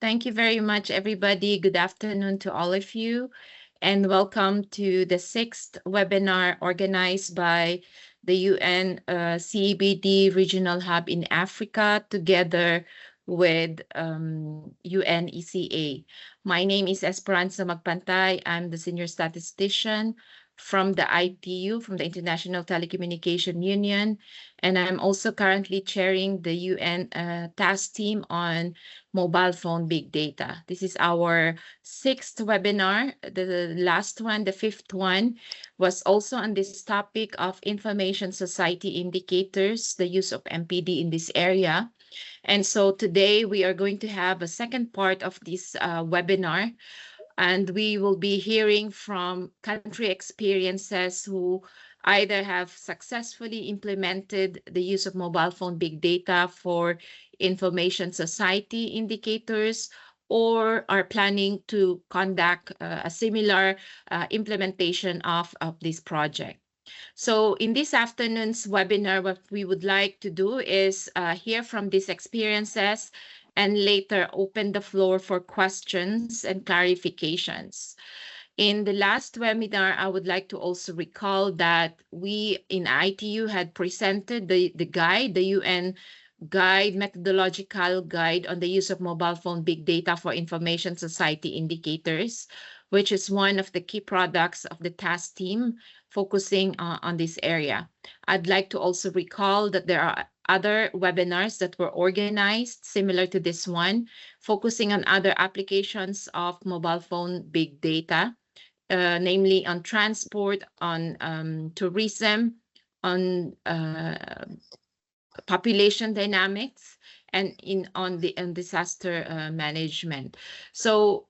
Thank you very much, everybody. Good afternoon to all of you, and welcome to the sixth webinar organized by the UN CBD Regional Hub in Africa together with UNECA. My name is Esperanza Magpantay. I'm the senior statistician from the ITU, from the International Telecommunication Union, and I'm also currently chairing the UN task team on mobile phone big data. This is our sixth webinar. The last one, the fifth one, was also on this topic of information society indicators, the use of MPD in this area. And so today we are going to have a second part of this webinar, and we will be hearing from country experiences who either have successfully implemented the use of mobile phone big data for information society indicators or are planning to conduct a similar implementation of this project. So in this afternoon's webinar, what we would like to do is hear from these experiences and later open the floor for questions and clarifications. In the last webinar, I would like to also recall that we in ITU had presented the guide, the UN guide, methodological guide on the use of mobile phone big data for information society indicators, which is one of the key products of the task team focusing on this area. I'd like to also recall that there are other webinars that were organized similar to this one, focusing on other applications of mobile phone big data, namely on transport, on tourism, on population dynamics, and on disaster management. So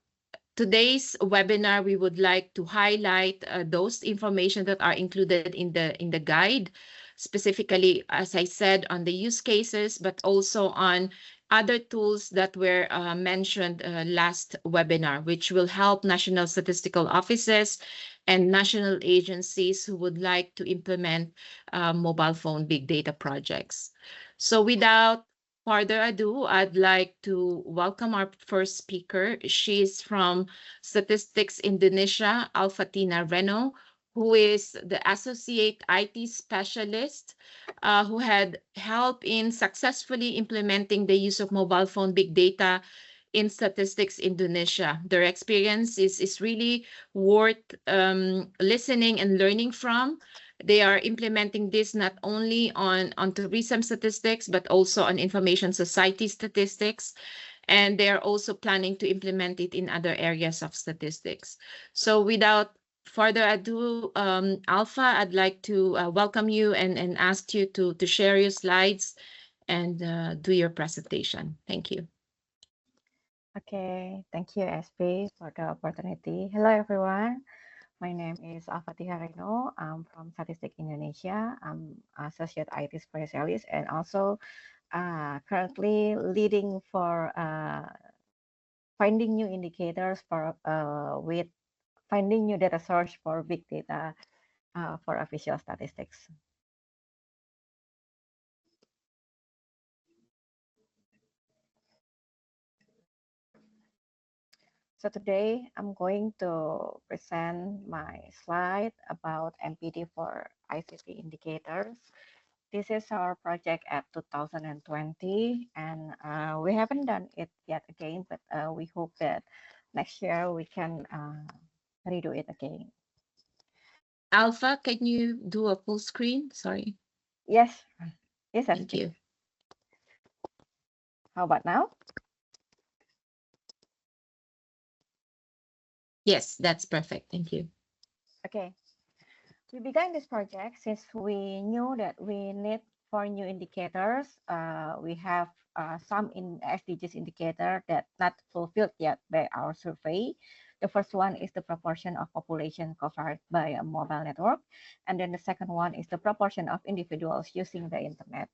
today's webinar, we would like to highlight those information that are included in the guide, specifically, as I said, on the use cases, but also on other tools that were mentioned last webinar, which will help national statistical offices and national agencies who would like to implement mobile phone big data projects. So without further ado, I'd like to welcome our first speaker. She's from Statistics Indonesia, Alfatina Reno, who is the associate IT specialist who had help in successfully implementing the use of mobile phone big data in Statistics Indonesia. Their experience is really worth listening and learning from. They are implementing this not only on tourism statistics, but also on information society statistics. And they are also planning to implement it in other areas of statistics. So without further ado, Alpha, I'd like to welcome you and ask you to share your slides and do your presentation. Thank you. Okay, thank you, SP, for the opportunity. Hello, everyone. My name is Alfatina Reno. I'm from Statistics Indonesia. I'm associate IT specialist and also currently leading for finding new indicators for with finding new data source for big data for official statistics. So today I'm going to present my slide about MPD for ICT indicators. This is our project at 2020, and we haven't done it yet again, but we hope that next year we can redo it again. Alpha, can you do a full screen? Sorry. Yes, yes, Thank you. How about now? Yes, that's perfect. Thank you. Okay. We began this project since we knew that we need for new indicators. We have some in SDGs indicator that not fulfilled yet by our survey. The first one is the proportion of population covered by a mobile network. And then the second one is the proportion of individuals using the internet.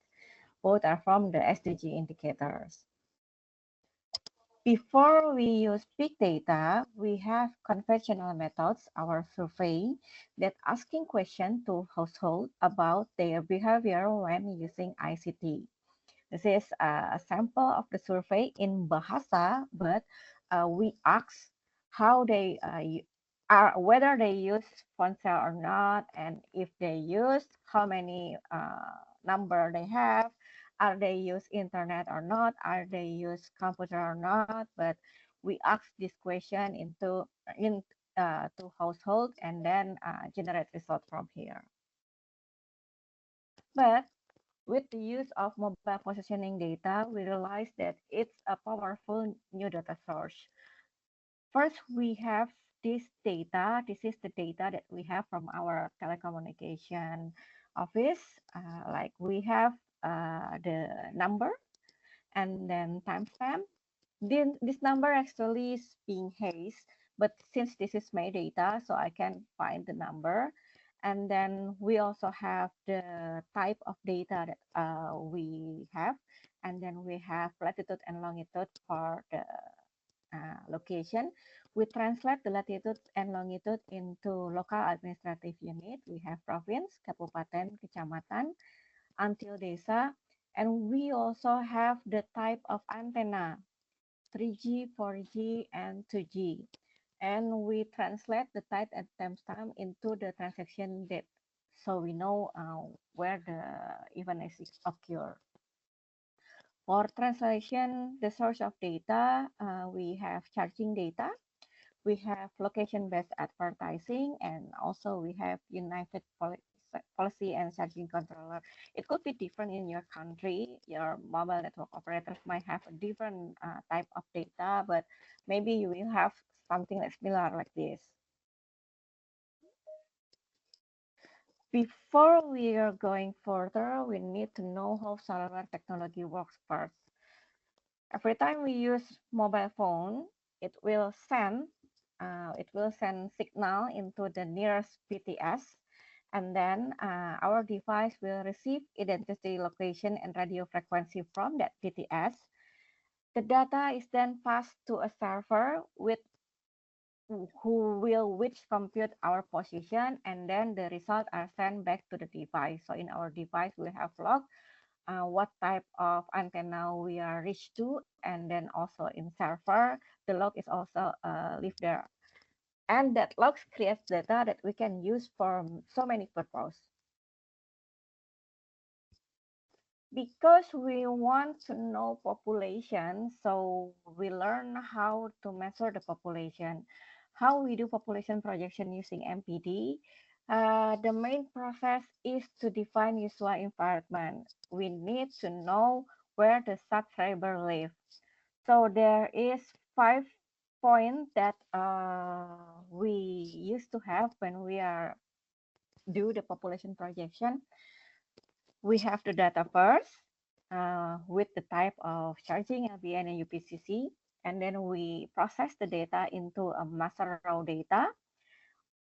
Both are from the SDG indicators. Before we use big data, we have conventional methods, our survey, that asking questions to households about their behavior when using ICT. This is a sample of the survey in Bahasa, but we ask how they are, whether they use phone cell or not, and if they use, how many number they have, are they use internet or not, are they use computer or not. But we ask this question to household and then generate result from here. But with the use of mobile positioning data, we realize that it's a powerful new data source. First, we have this data. This is the data that we have from our telecommunication office. Like we have the number and then timestamp. Then this number actually is being hazed, but since this is my data, so I can find the number. And then we also have the type of data that we have. And then we have latitude and longitude for the location. We translate the latitude and longitude into local administrative unit. We have province, kabupaten, kecamatan, until desa. And we also have the type of antenna, 3G, 4G, and 2G. And we translate the type and timestamp into the transaction date, so we know where the event is occur. For translation, the source of data, we have charging data, we have location-based advertising, and also we have unified policy and charging controller. It could be different in your country. Your mobile network operators might have a different type of data, but maybe you will have something that's similar like this. Before we are going further, we need to know how cellular technology works first. Every time we use mobile phone, it will send signal into the nearest BTS, and then our device will receive identity, location, and radio frequency from that BTS. The data is then passed to a server who will which compute our position, and then the results are sent back to the device. So in our device, we have log what type of antenna we are reached to, and then also in server, the log is also live there. And that logs creates data that we can use for so many purposes. Because we want to know population, so we learn how to measure the population. How we do population projection using MPD. The main process is to define usual environment. We need to know where the subscriber live. So there is 5 points that we used to have when we are do the population projection. We have the data first with the type of charging, LBN and UPCC, and then we process the data into a master raw data.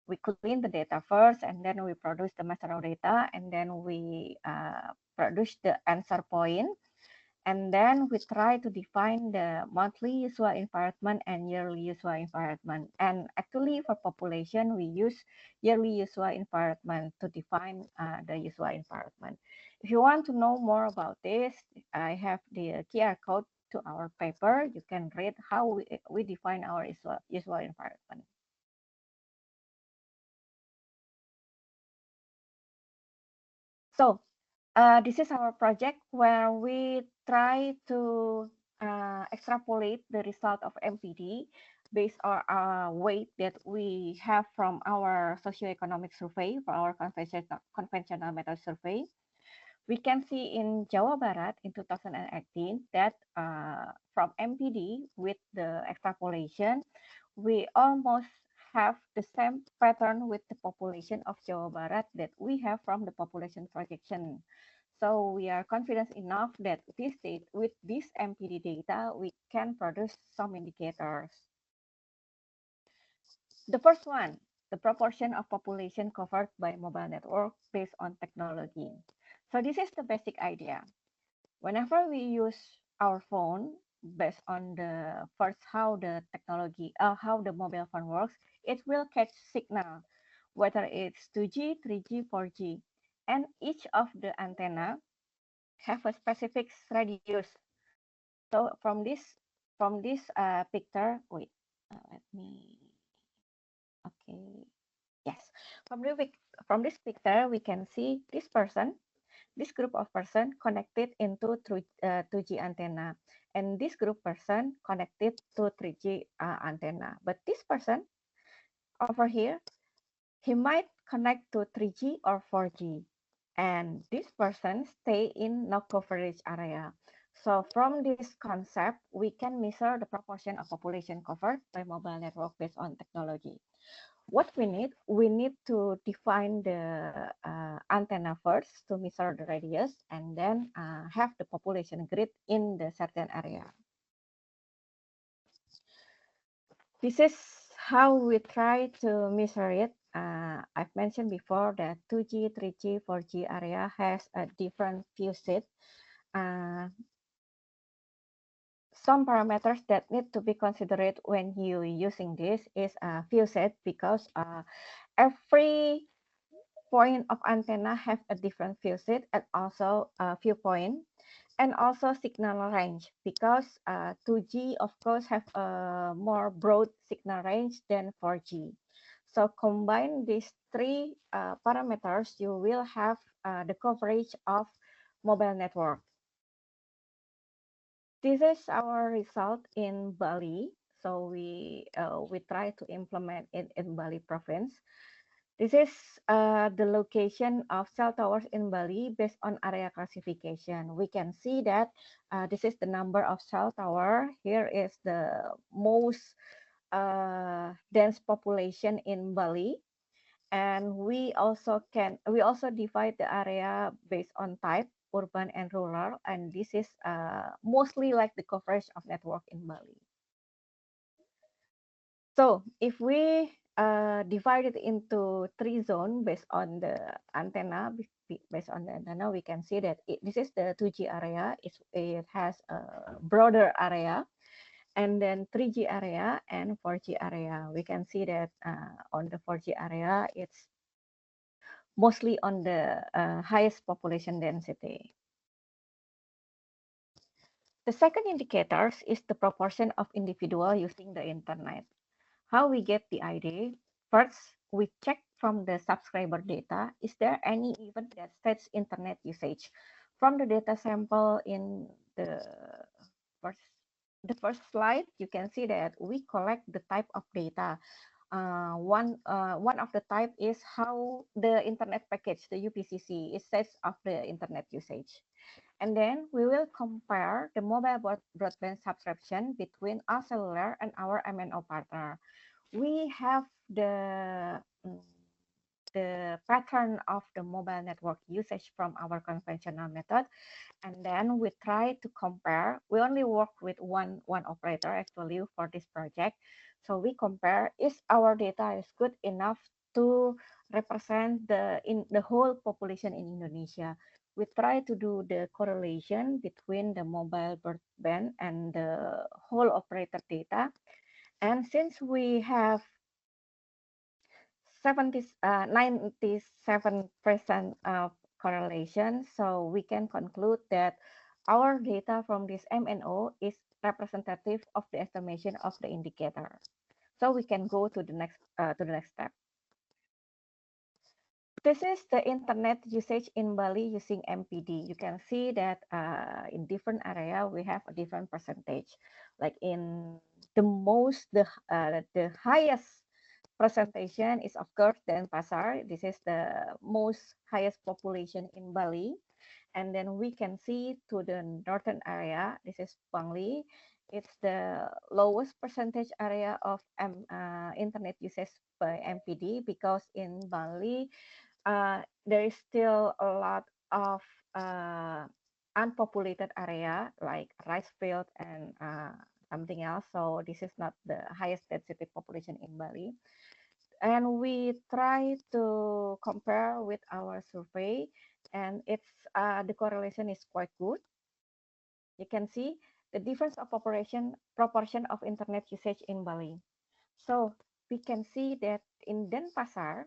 We clean the data first, and then we produce the master raw data, and then we produce the answer point. And then we try to define the monthly usual environment and yearly usual environment. And actually for population, we use yearly usual environment to define the usual environment. If you want to know more about this, I have the QR code to our paper. You can read how we define our usual environment. So this is our project where we try to extrapolate the result of MPD based on our weight that we have from our socioeconomic survey, for our conventional method survey. We can see in Jawa Barat in 2018 that from MPD with the extrapolation, we almost have the same pattern with the population of Jawa Barat that we have from the population projection. So we are confident enough that with this MPD data, we can produce some indicators. The first one, the proportion of population covered by mobile network based on technology. So this is the basic idea. Whenever we use our phone based on the first how the technology, how the mobile phone works, it will catch signal, whether it's 2G, 3G, 4G, and each of the antenna have a specific radius. So from this picture, wait, let me, okay, yes, from this picture we can see this group of person connected into 2G antenna, and this group person connected to 3G antenna. But this person over here, he might connect to 3G or 4G, and this person stay in no coverage area. So from this concept, we can measure the proportion of population covered by mobile network based on technology. What we need to define the antenna first to measure the radius, and then have the population grid in the certain area. This is how we try to measure it. I've mentioned before that 2G, 3G, 4G area has a different view set. Some parameters that need to be considered when you using this is a view set, because every point of antenna have a different view set and also a viewpoint, and also signal range, because 2G of course have a more broad signal range than 4G. So combine these three parameters, you will have the coverage of mobile network. This is our result in Bali. So we try to implement it in Bali province. This is the location of cell towers in Bali based on area classification. We can see that this is the number of cell tower. Here is the most dense population in Bali. And we also divide the area based on type, urban and rural. And this is mostly like the coverage of network in Bali. So if we divide it into 3 zones based on the antenna, we can see that this is the 2G area. It has a broader area, and then 3G area and 4G area. We can see that on the 4G area, it's mostly on the highest population density. The second indicator is the proportion of individual using the internet. How we get the idea? First, we check from the subscriber data. Is there any event that states internet usage? From the data sample in first, the first slide, you can see that we collect the type of data. One of the type is how the internet package, the UPCC, is sets of the internet usage. And then we will compare the mobile broadband subscription between our cellular and our MNO partner. We have the pattern of the mobile network usage from our conventional method, and then we try to compare. We only work with one operator actually for this project, so we compare is our data is good enough to represent the whole population in Indonesia. We try to do the correlation between the mobile broadband and the whole operator data. And since we have 97% of correlation, so we can conclude that our data from this MNO is representative of the estimation of the indicator. So we can go to the next step. This is the internet usage in Bali using MPD. You can see that in different area we have a different percentage. Like in the highest presentation is of course Denpasar. This is the most highest population in Bali. And then we can see to the northern area, this is Bangli. It's the lowest percentage area of internet usage by MPD, because in Bali, there is still a lot of unpopulated area like rice field and something else. So this is not the highest density population in Bali. And we try to compare with our survey, and it's the correlation is quite good. You can see the difference of proportion of internet usage in Bali. So we can see that in Denpasar,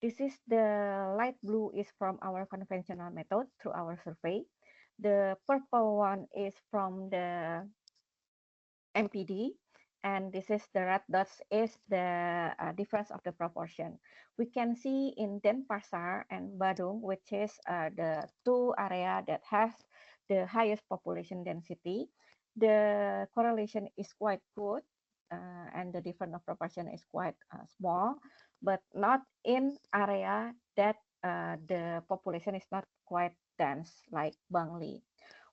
this is the light blue is from our conventional method through our survey. The purple one is from the MPD, and this is the red dots is the difference of the proportion. We can see in Denpasar and Badung, which is the two area that has the highest population density, the correlation is quite good, and the difference of proportion is quite small, but not in area that the population is not quite dense like Bangli.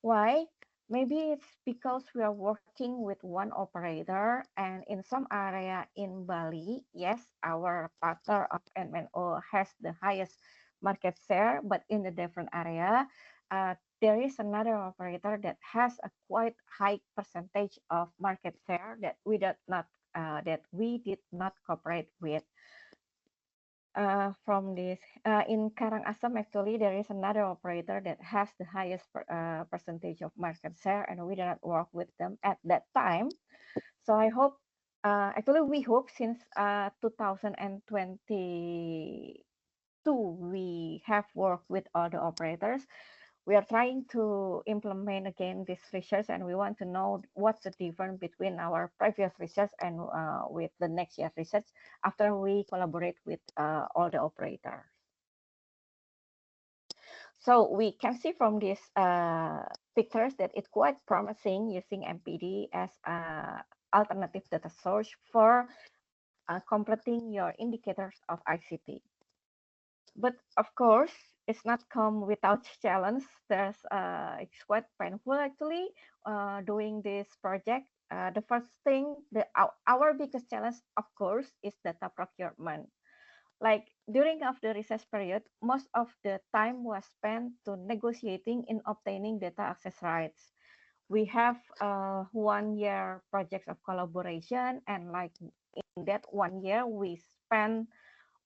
Why? Maybe it's because we are working with one operator, and in some area in Bali, yes, our partner of MNO has the highest market share, but in the different area, there is another operator that has a quite high percentage of market share that we did not cooperate with. From this, in Karangasem, actually, there is another operator that has the highest percentage of market share, and we did not work with them at that time. So I hope, actually, we hope since 2022, we have worked with all the operators. We are trying to implement again this research, and we want to know what's the difference between our previous research and with the next year research after we collaborate with all the operators. So we can see from these pictures that it's quite promising using MPD as an alternative data source for completing your indicators of ICT. But of course, it's not come without challenge. It's quite painful actually doing this project. The first thing, our biggest challenge, of course, is data procurement. Like during of the research period, most of the time was spent to negotiating in obtaining data access rights. We have 1 year projects of collaboration, and like in that 1 year, we spend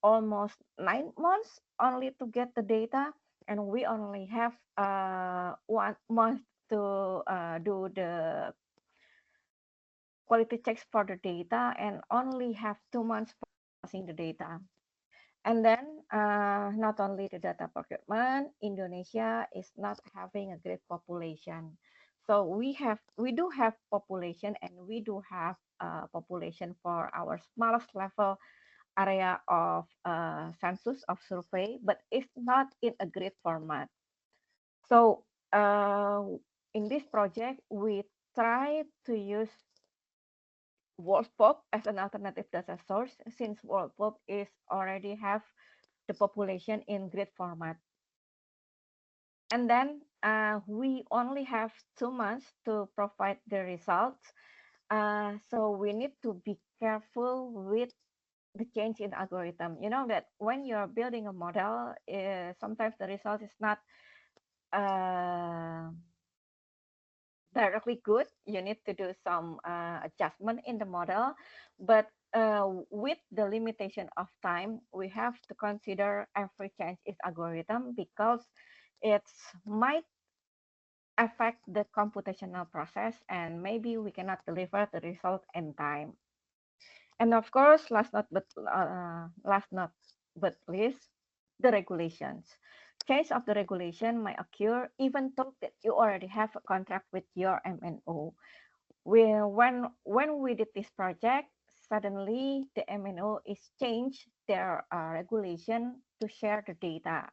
almost 9 months only to get the data, and we only have 1 month to do the quality checks for the data, and only have 2 months for processing the data. And then not only the data procurement, Indonesia is not having a great population. So we do have population, and we do have population for our smallest level area of census of survey, but it's not in a grid format. So in this project, we try to use Worldpop as an alternative data source, since Worldpop is already have the population in grid format. And then we only have 2 months to provide the results. So we need to be careful with the change in algorithm. You know that when you're building a model, sometimes the result is not directly good. You need to do some adjustment in the model, but with the limitation of time, we have to consider every change in algorithm, because it might affect the computational process, and maybe we cannot deliver the result in time. And of course, last not but least, the regulations. Change of the regulation might occur even though that you already have a contract with your MNO. When we did this project, suddenly the MNO is changed their regulation to share the data,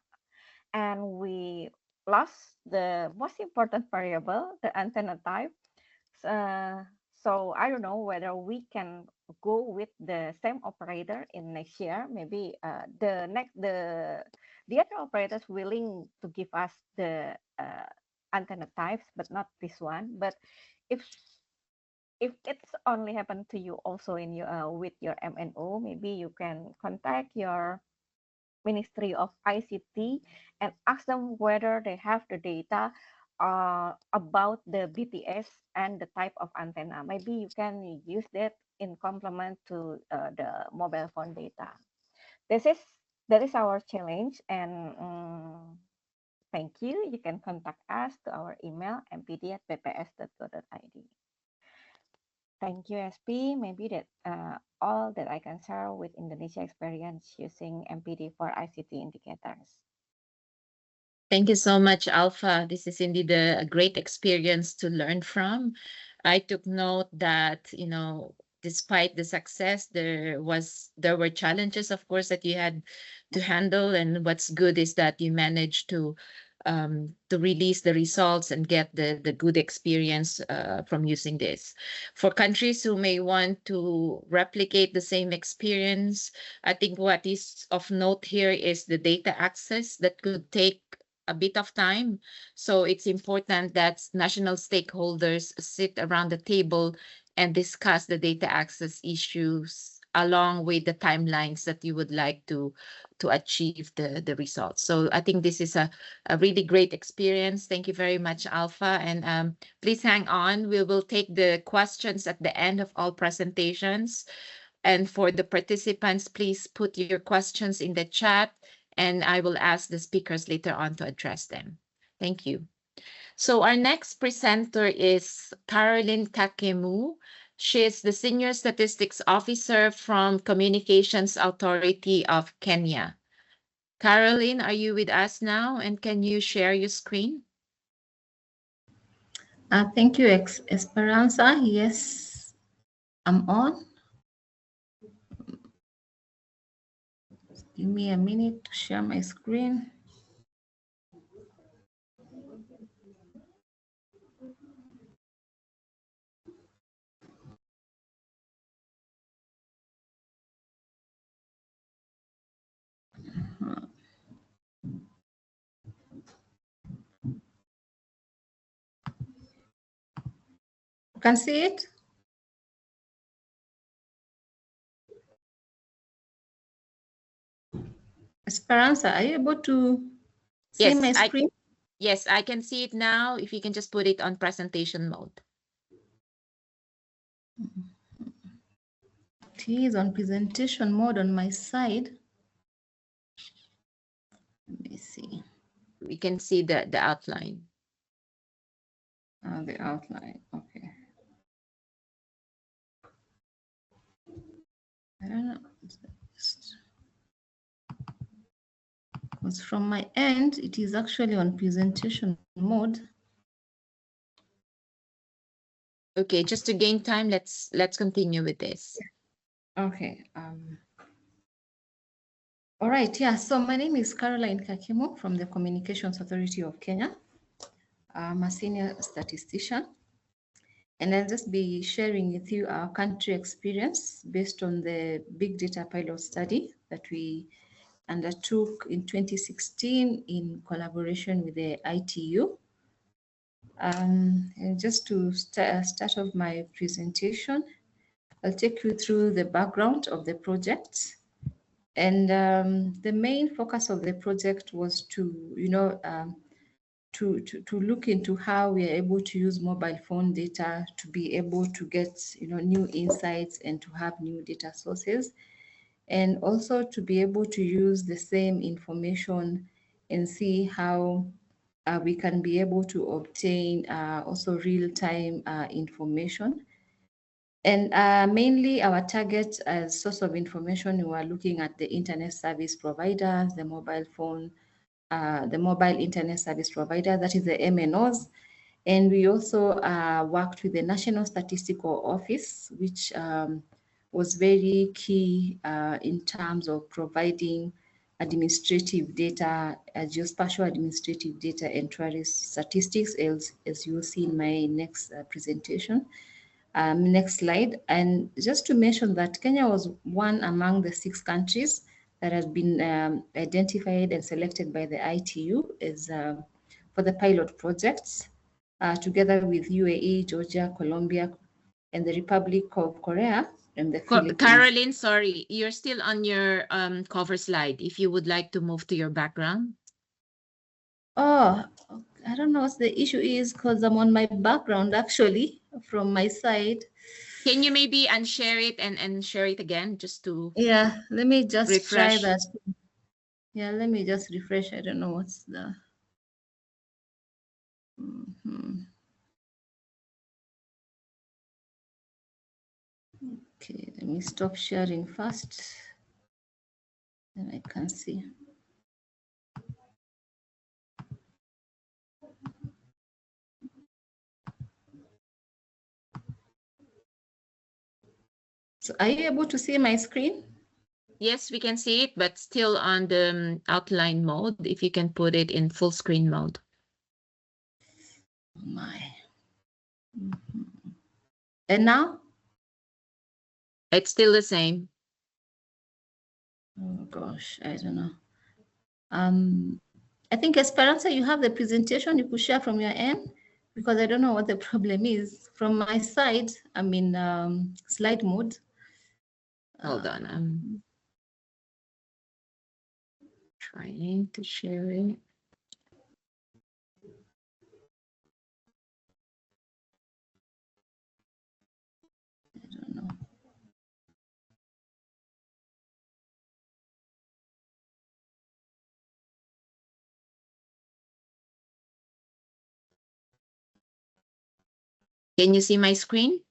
and we lost the most important variable, the antenna type. Uh, so I don't know whether we can go with the same operator in next year. Maybe the other operators willing to give us the antenna types, but not this one. But if if it's only happened to you also in your with your MNO, maybe you can contact your Ministry of ICT and ask them whether they have the data about the BTS and the type of antenna. Maybe you can use that in complement to the mobile phone data. This is that is our challenge, and thank you. You can contact us to our email mpd@bps.go.id. Thank you, SP. Maybe that all that I can share with Indonesia experience using MPD for ICT indicators. Thank you so much, Alpha. This is indeed a great experience to learn from. I took note that, despite the success, there were challenges, of course, that you had to handle. And what's good is that you managed to release the results and get the good experience from using this. For countries who may want to replicate the same experience, I think what is of note here is the data access that could take a bit of time. So it's important that national stakeholders sit around the table and discuss the data access issues along with the timelines that you would like to achieve the results. So I think this is a really great experience. Thank you very much, Alpha. And please hang on. We will take the questions at the end of all presentations. And for the participants, please put your questions in the chat, and I will ask the speakers later on to address them. Thank you. So our next presenter is Caroline Kakemu. She is the Senior Statistics Officer from Communications Authority of Kenya. Caroline, are you with us now, and can you share your screen? Thank you, Esperanza. Yes, I'm on. Give me a minute to share my screen. You can see it? Esperanza, are you able to see my screen? Yes, I can see it now. If you can just put it on presentation mode. It is on presentation mode on my side. Let me see. We can see the outline. The outline, okay. I don't know. Because from my end, it is actually on presentation mode. Okay, just to gain time, let's continue with this. Okay. All right. Yeah. So my name is Caroline Kakemu from the Communications Authority of Kenya. I'm a senior statistician, and I'll just be sharing with you our country experience based on the big data pilot study that we undertook in 2016 in collaboration with the ITU. And just to start off my presentation, I'll take you through the background of the project. And the main focus of the project was to look into how we are able to use mobile phone data to be able to get new insights and to have new data sources, and also to be able to use the same information and see how we can be able to obtain also real-time information. And mainly our target as source of information, we are looking at the internet service providers, the mobile phone, the mobile internet service provider, that is the MNOs. And we also worked with the National Statistical Office, which was very key in terms of providing administrative data, geospatial administrative data and tourist statistics, as you'll see in my next presentation. Next slide. And just to mention that Kenya was one among the 6 countries that has been identified and selected by the ITU as for the pilot projects, together with UAE, Georgia, Colombia, and the Republic of Korea and the Philippines. Caroline, sorry, you're still on your cover slide. If you would like to move to your background. Oh, I don't know what the issue is because I'm on my background actually from my side. Can you maybe unshare it and share it again just to let me just refresh. try that. Yeah, let me just refresh. I don't know what's the Okay, let me stop sharing first. Then I can see. So are you able to see my screen? Yes, we can see it, but still on the outline mode. If you can put it in full screen mode. Oh my. And now? It's still the same. Oh gosh, I don't know. I think Esperanza, you have the presentation you could share from your end, because I don't know what the problem is. From my side, I'm in slide mode. Hold on, I'm trying to share it. I don't know. Can you see my screen?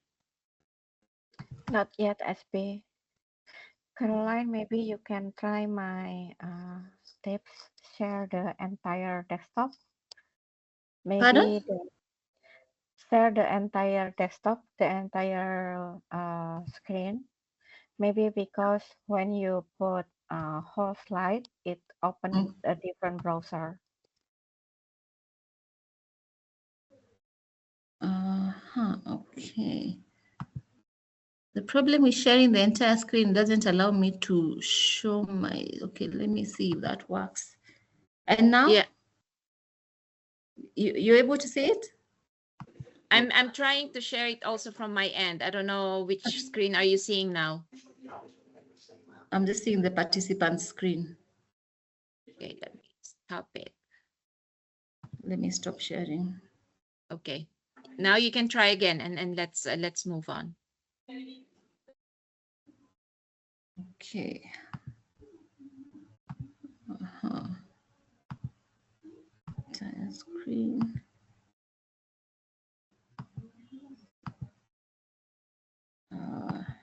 Not yet, SB. Caroline, maybe you can try my tips, share the entire desktop. Pardon? Share the entire desktop, the entire screen. Maybe because when you put a whole slide, it opens a different browser. Okay. The problem with sharing the entire screen doesn't allow me to show my, okay, let me see if that works. And now? Yeah. You're able to see it? I'm trying to share it also from my end. I don't know which screen are you seeing now? I'm just seeing the participant screen. Okay, let me stop it. Let me stop sharing. Okay. Now you can try again and let's move on. Okay. Entire screen.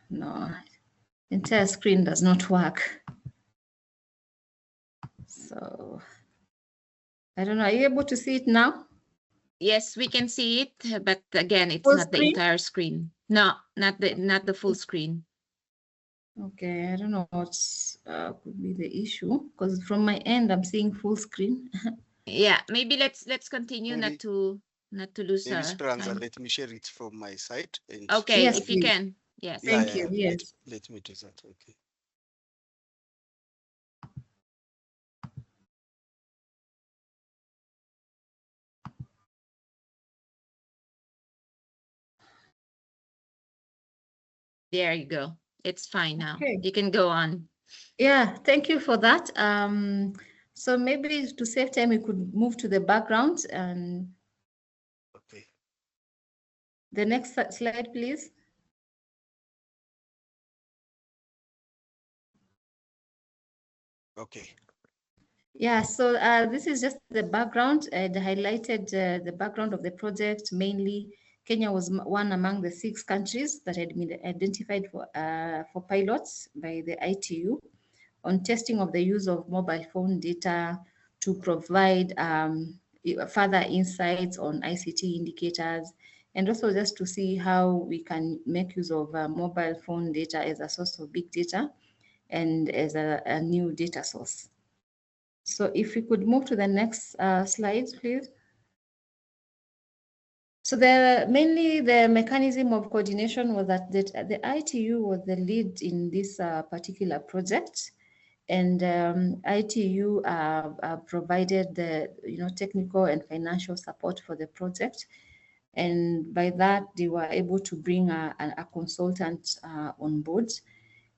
No, entire screen does not work. So I don't know. Are you able to see it now? Yes, we can see it, but again, it's Full not the screen? entire screen. No, not the full screen. Okay, I don't know what could be the issue, because from my end I'm seeing full screen. Yeah, maybe let's continue Maybe- not to lose Maybe Esperanza, time. let me share it from my side. And Okay, Yes, if you please. can. Yes. Thank you. yeah, Yes. let me do that. Okay. There you go. It's fine now. Okay. You can go on. Yeah, thank you for that. So maybe to save time, we could move to the background and Okay. the next slide, please. Okay. Yeah, so this is just the background. I highlighted the background of the project. Mainly, Kenya was one among the 6 countries that had been identified for pilots by the ITU on testing of the use of mobile phone data to provide further insights on ICT indicators, and also just to see how we can make use of mobile phone data as a source of big data and as a new data source. So if we could move to the next slide, please. So mainly the mechanism of coordination was that the ITU was the lead in this particular project, and ITU provided the technical and financial support for the project, and by that they were able to bring a consultant on board.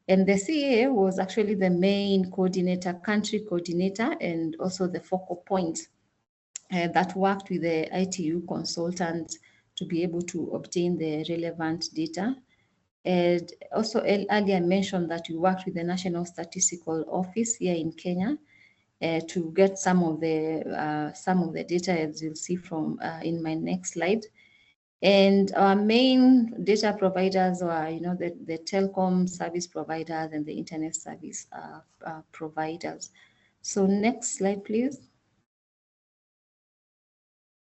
And the CA was actually the main coordinator, country coordinator, and also the focal point that worked with the ITU consultant to be able to obtain the relevant data. And also earlier mentioned that we worked with the National Statistical Office here in Kenya to get some of the data, as you'll see from in my next slide. And our main data providers were, the telecom service providers and the internet service providers. So next slide, please.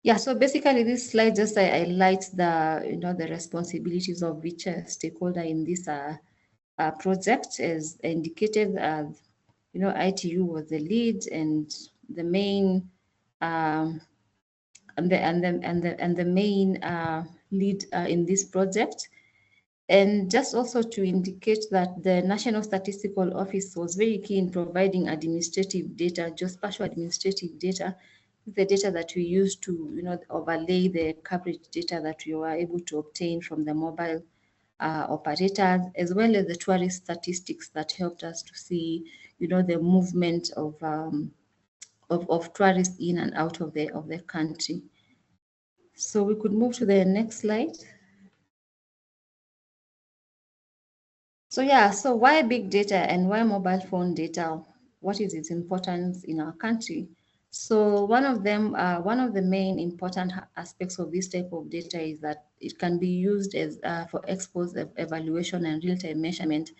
Yeah, so basically this slide just highlights the responsibilities of each stakeholder in this project, as indicated. You know, ITU was the lead and the main main lead in this project. And just also to indicate that the National Statistical Office was very keen in providing administrative data, geospatial administrative data, the data that we use to, you know, overlay the coverage data that we were able to obtain from the mobile operators, as well as the tourist statistics that helped us to see, you know, the movement of tourists in and out of the country. So we could move to the next slide. So yeah, so why big data and why mobile phone data? What is its importance in our country? So one of the main important aspects of this type of data is that it can be used as for exposed evaluation and real-time measurement,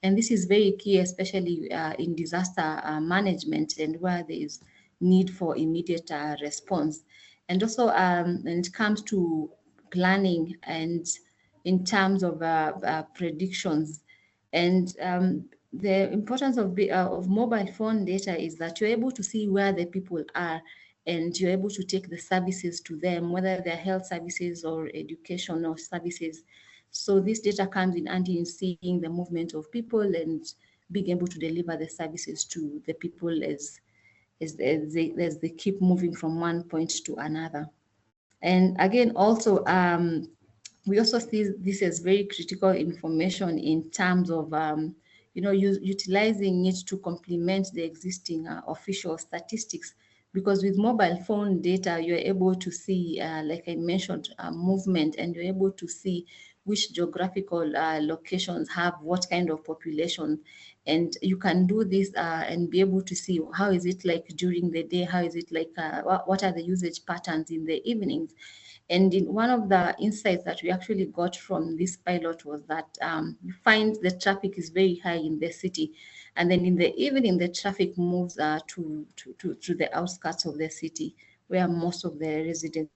and this is very key, especially in disaster management and where there is need for immediate response, and also when it comes to planning and in terms of predictions. And the importance of mobile phone data is that you're able to see where the people are and you're able to take the services to them, whether they're health services or educational services. So this data comes in handy in seeing the movement of people and being able to deliver the services to the people as they keep moving from one point to another. And again, also, we also see this as very critical information in terms of, you know, utilizing it to complement the existing official statistics. Because with mobile phone data, you're able to see, like I mentioned, movement, and you're able to see which geographical locations have what kind of population. And you can do this and be able to see how is it like during the day, how is it like, what are the usage patterns in the evenings. And in one of the insights that we actually got from this pilot was that we find the traffic is very high in the city. And then in the evening, the traffic moves to the outskirts of the city where most of the residents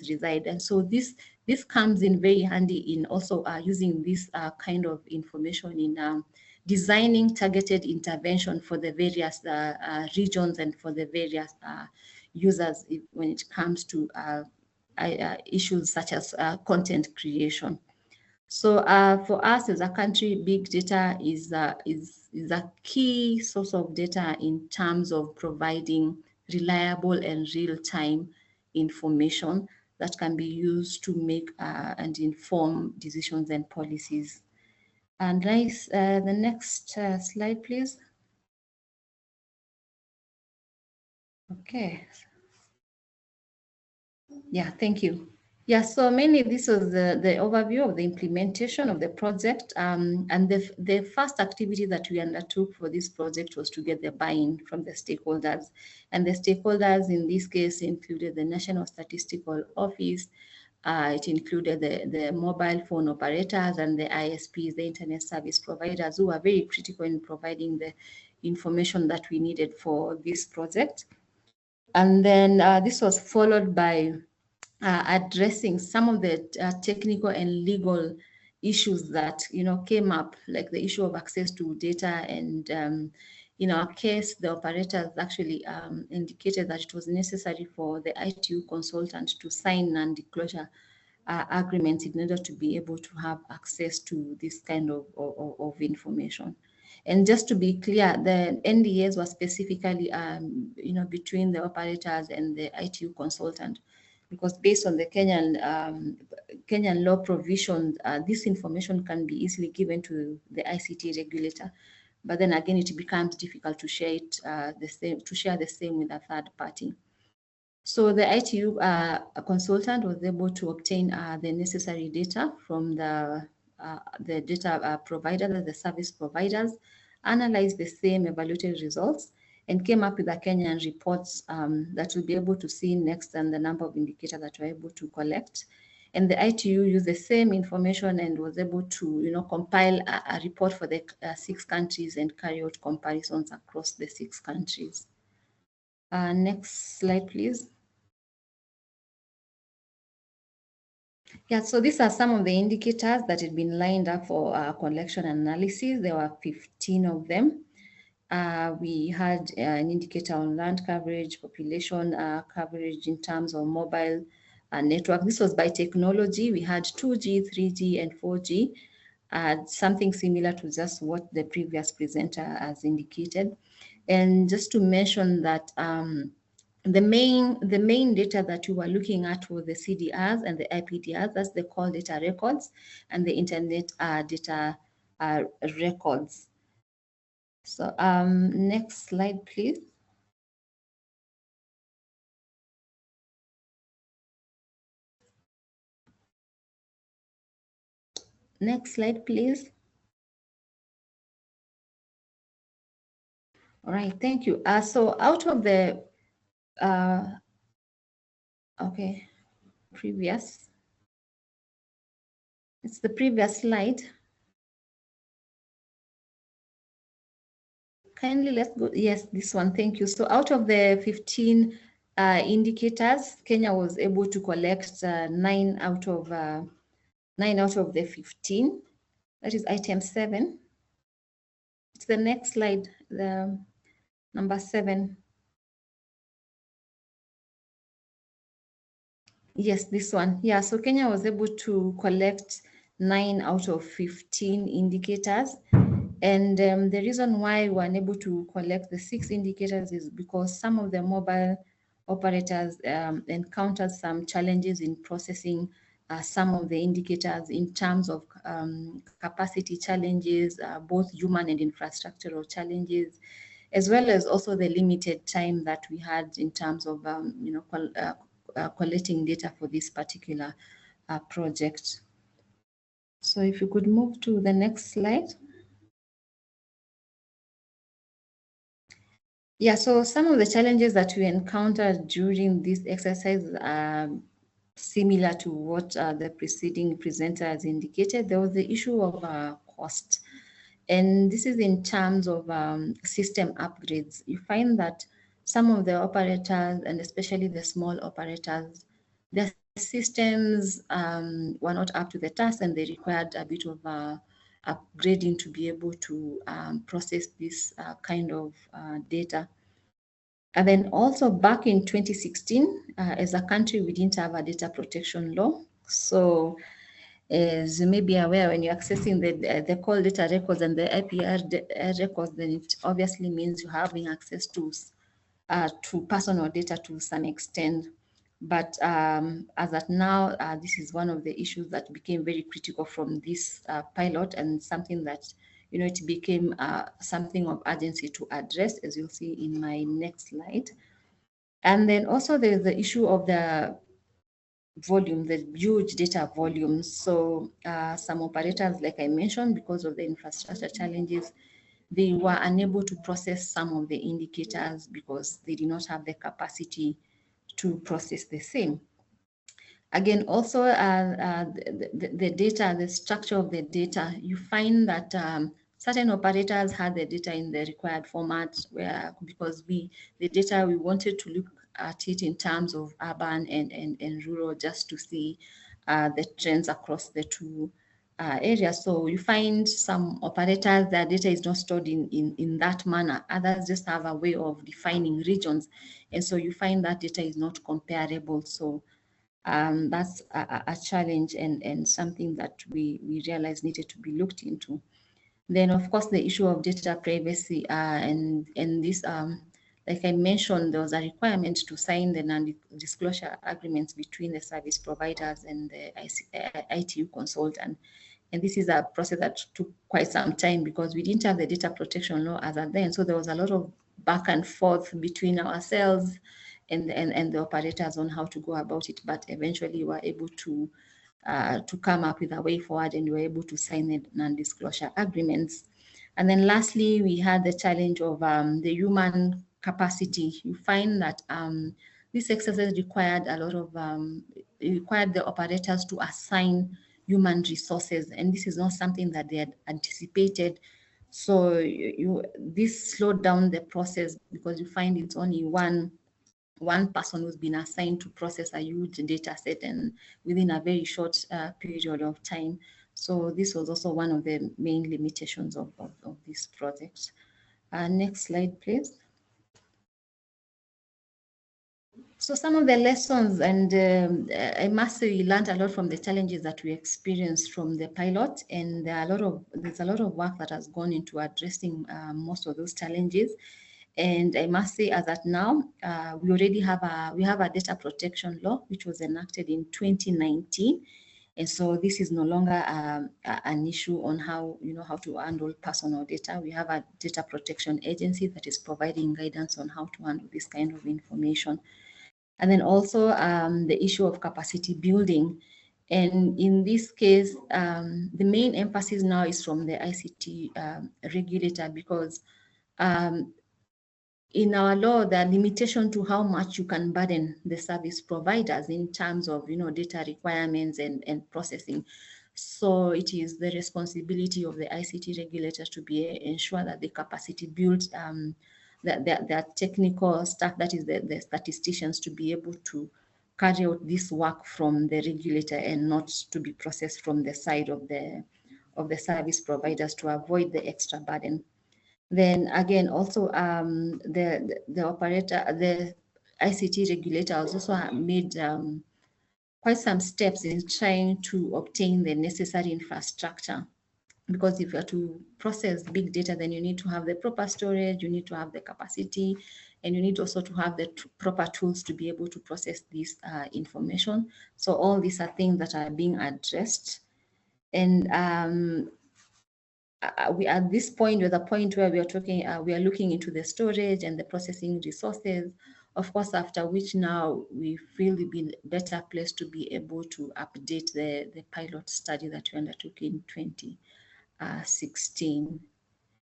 reside. And so this comes in very handy in also using this kind of information in designing targeted intervention for the various regions and for the various users when it comes to issues such as content creation. So for us as a country, big data is a key source of data in terms of providing reliable and real-time information that can be used to make and inform decisions and policies. And nice, the next slide, please. Okay. Yeah, thank you. Yeah, so mainly this was the overview of the implementation of the project. And the first activity that we undertook for this project was to get the buy-in from the stakeholders. And the stakeholders in this case included the National Statistical Office. It included the mobile phone operators and the ISPs, the internet service providers, who were very critical in providing the information that we needed for this project. And then this was followed by addressing some of the technical and legal issues that came up, like the issue of access to data. And in our case, the operators actually indicated that it was necessary for the ITU consultant to sign non-disclosure agreements in order to be able to have access to this kind of information. And just to be clear, the NDAs were specifically, between the operators and the ITU consultant, because based on the Kenyan law provisions, this information can be easily given to the ICT regulator. But then again, it becomes difficult to share it the same with a third party. So the ITU consultant was able to obtain the necessary data from the data provider, the service providers, analyzed the same evaluated results, and came up with a Kenyan reports that we'll be able to see next, and the number of indicators that we're able to collect. And the ITU used the same information and was able to, compile a report for the 6 countries and carry out comparisons across the 6 countries. Next slide, please. Yeah, so these are some of the indicators that had been lined up for collection and analysis. There were 15 of them. We had an indicator on land coverage, population coverage in terms of mobile network. This was by technology. We had 2G, 3G, and 4G, something similar to just what the previous presenter has indicated. And just to mention that the main data that you were looking at were the CDRs and the IPDRs, that's the call data records, and the internet data records. So next slide, please. Next slide, please. All right, thank you. So out of the, okay, previous, it's the previous slide. Kindly let's go, yes, this one, thank you. So out of the 15 indicators, Kenya was able to collect 9 out of the 15. That is item 7. It's the next slide, the number 7. Yes, this one. Yeah, so Kenya was able to collect 9 out of 15 indicators. And the reason why we were unable to collect the 6 indicators is because some of the mobile operators encountered some challenges in processing some of the indicators in terms of capacity challenges, both human and infrastructural challenges, as well as also the limited time that we had in terms of collecting data for this particular project. So if you could move to the next slide. Yeah, so some of the challenges that we encountered during this exercise are similar to what the preceding presenter has indicated. There was the issue of cost. And this is in terms of system upgrades. You find that some of the operators, and especially the small operators, their systems were not up to the task, and they required a bit of upgrading to be able to process this kind of data. And then also back in 2016, as a country, we didn't have a data protection law. So as you may be aware, when you're accessing the call data records and the IPR records, then it obviously means you're having access to personal data to some extent. But as at now, this is one of the issues that became very critical from this pilot, and something that, it became something of urgency to address, as you'll see in my next slide. And then also there's the issue of the volume, the huge data volumes. So some operators, like I mentioned, because of the infrastructure challenges, they were unable to process some of the indicators because they did not have the capacity to process the same. Again, also the data, the structure of the data, you find that certain operators had the data in the required format, because the data, we wanted to look at it in terms of urban and rural, just to see the trends across the two areas. So you find some operators, their data is not stored in that manner. Others just have a way of defining regions. And so you find that data is not comparable. So that's a challenge and something that we realized needed to be looked into. Then, of course, the issue of data privacy and this, like I mentioned, there was a requirement to sign the non-disclosure agreements between the service providers and the ITU consultant. And this is a process that took quite some time because we didn't have the data protection law as at then. So there was a lot of back and forth between ourselves and the operators on how to go about it. But eventually we were able to come up with a way forward, and we were able to sign the non-disclosure agreements. And then lastly, we had the challenge of the human capacity. You find that this exercise required a lot of, it required the operators to assign human resources, and this is not something that they had anticipated. So this slowed down the process because you find it's only one one person who's been assigned to process a huge data set and within a very short period of time. So this was also one of the main limitations of this project. Next slide, please. So some of the lessons, and I must say we learned a lot from the challenges that we experienced from the pilot, and there's a lot of work that has gone into addressing most of those challenges. And I must say, as at now, we already have a data protection law which was enacted in 2019, and so this is no longer an issue on how to handle personal data. We have a data protection agency that is providing guidance on how to handle this kind of information. And then also the issue of capacity building. And in this case, the main emphasis now is from the ICT regulator, because in our law, there are limitations to how much you can burden the service providers in terms of data requirements and processing. So it is the responsibility of the ICT regulator to ensure that the capacity built, the technical staff, that is the statisticians, to be able to carry out this work from the regulator and not to be processed from the side of the service providers, to avoid the extra burden. Then again, also the operator, the ICT regulator has also made quite some steps in trying to obtain the necessary infrastructure, because if you are to process big data, then you need to have the proper storage, you need to have the capacity, and you need also to have the proper tools to be able to process this information. So all these are things that are being addressed. And we at this point, we're at the point where we are looking into the storage and the processing resources, of course, after which now we feel we'll be better placed to be able to update the pilot study that we undertook in 2016.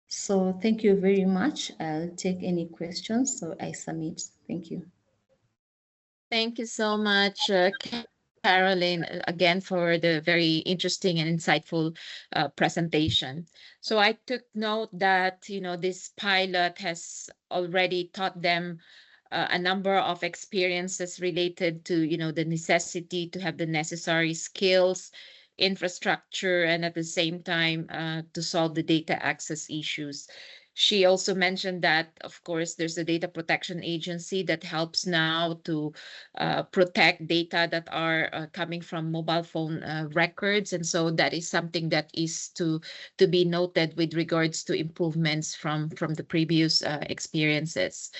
So thank you very much. I'll take any questions. So I submit. Thank you. Thank you so much, Caroline, again, for the very interesting and insightful presentation. So I took note that, this pilot has already taught them a number of experiences related to, the necessity to have the necessary skills, infrastructure, and at the same time to solve the data access issues. She also mentioned that, of course, there's a data protection agency that helps now to protect data that are coming from mobile phone records. And so that is something that is to be noted with regards to improvements from the previous experiences.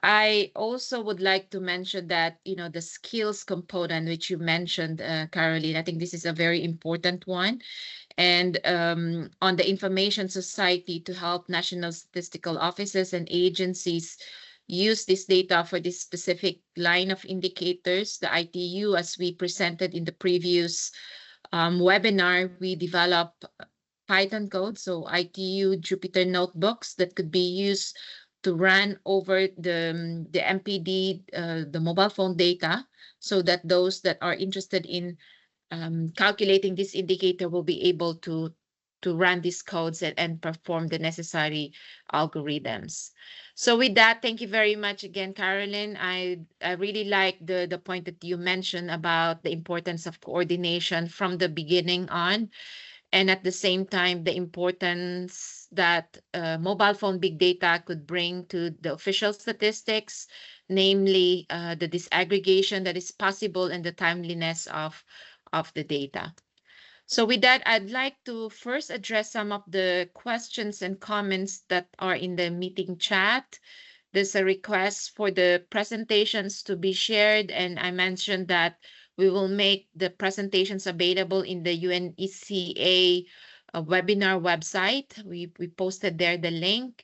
I also would like to mention that, the skills component, which you mentioned, Caroline, I think this is a very important one. And on the information society to help national statistical offices and agencies use this data for this specific line of indicators. The ITU, as we presented in the previous webinar, we developed Python code, so ITU Jupyter notebooks that could be used to run over the MPD, the mobile phone data, so that those that are interested in calculating this indicator will be able to run these codes and perform the necessary algorithms. So with that, thank you very much again, Caroline. I really like the point that you mentioned about the importance of coordination from the beginning on, and at the same time, the importance that mobile phone big data could bring to the official statistics, namely the disaggregation that is possible and the timeliness of the data. So with that, I'd like to first address some of the questions and comments that are in the meeting chat. There's a request for the presentations to be shared, and I mentioned that we will make the presentations available in the UNECA webinar website. We posted there the link.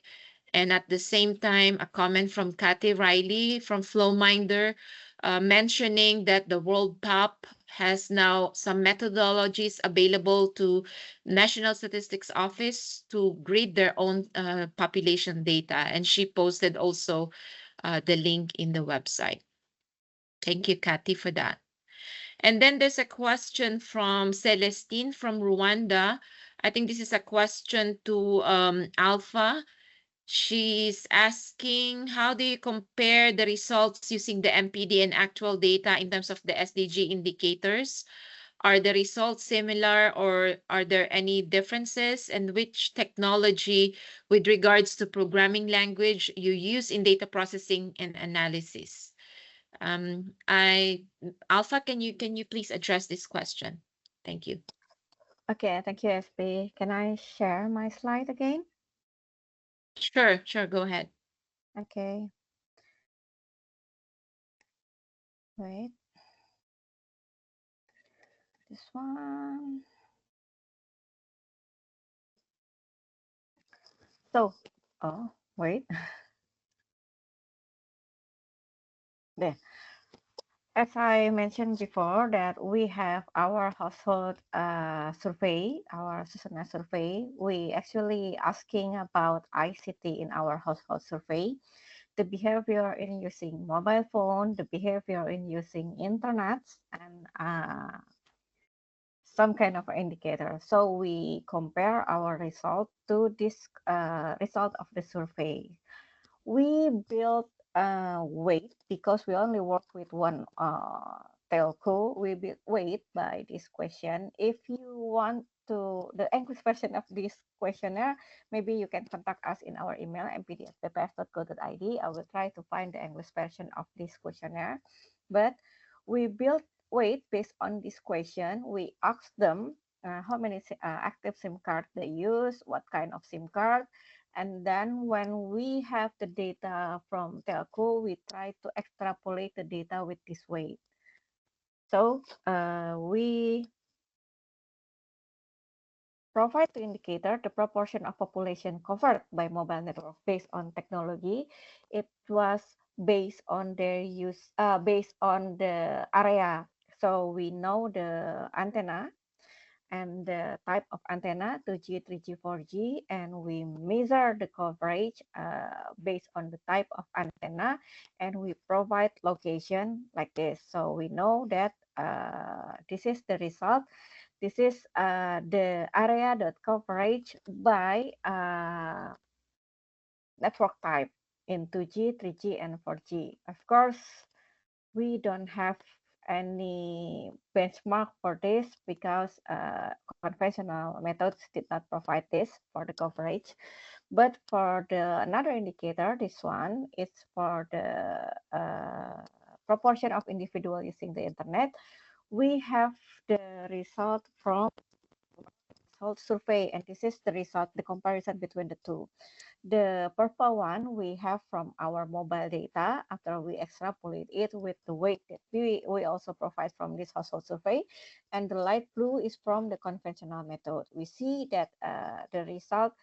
And at the same time, a comment from Kathy Riley from Flowminder, mentioning that the World PAP has now some methodologies available to National Statistics Office to grid their own population data. And she posted also the link in the website. Thank you, Kathy, for that. And then there's a question from Celestine from Rwanda. I think this is a question to Alpha. She's asking, how do you compare the results using the MPD and actual data in terms of the SDG indicators? Are the results similar or are there any differences? And which technology with regards to programming language you use in data processing and analysis? Alpha, can you please address this question? Thank you. Okay, thank you, SB. Can I share my slide again? Sure, go ahead. Okay. Wait. This one. So, oh, wait. There. As I mentioned before, that we have our household survey, our seasonal survey. We actually asking about ICT in our household survey, the behavior in using mobile phone, the behavior in using internet, and some kind of indicator. So we compare our result to this result of the survey. We built weight because we only work with one telco. We build weight by this question. If you want to the English version of this questionnaire, maybe you can contact us in our email mpd@bps.go.id. I will try to find the English version of this questionnaire. But we built weight based on this question. We asked them how many active SIM card they use, what kind of SIM card, and then when we have the data from telco, we try to extrapolate the data with this weight. So we provide the indicator the proportion of population covered by mobile network based on technology. It was based on their use, based on the area. So we know the antenna and the type of antenna, 2G, 3G, 4G, and we measure the coverage based on the type of antenna, and we provide location like this. So we know that this is the result. This is the area that coverage by network type in 2G, 3G, and 4G. Of course, we don't have any benchmark for this because conventional methods did not provide this for the coverage. But for the another indicator, this one is for the proportion of individual using the internet. We have the result from household survey, and this is the result, the comparison between the two. The purple one we have from our mobile data after we extrapolate it with the weight that we also provide from this household survey. And the light blue is from the conventional method. We see that the result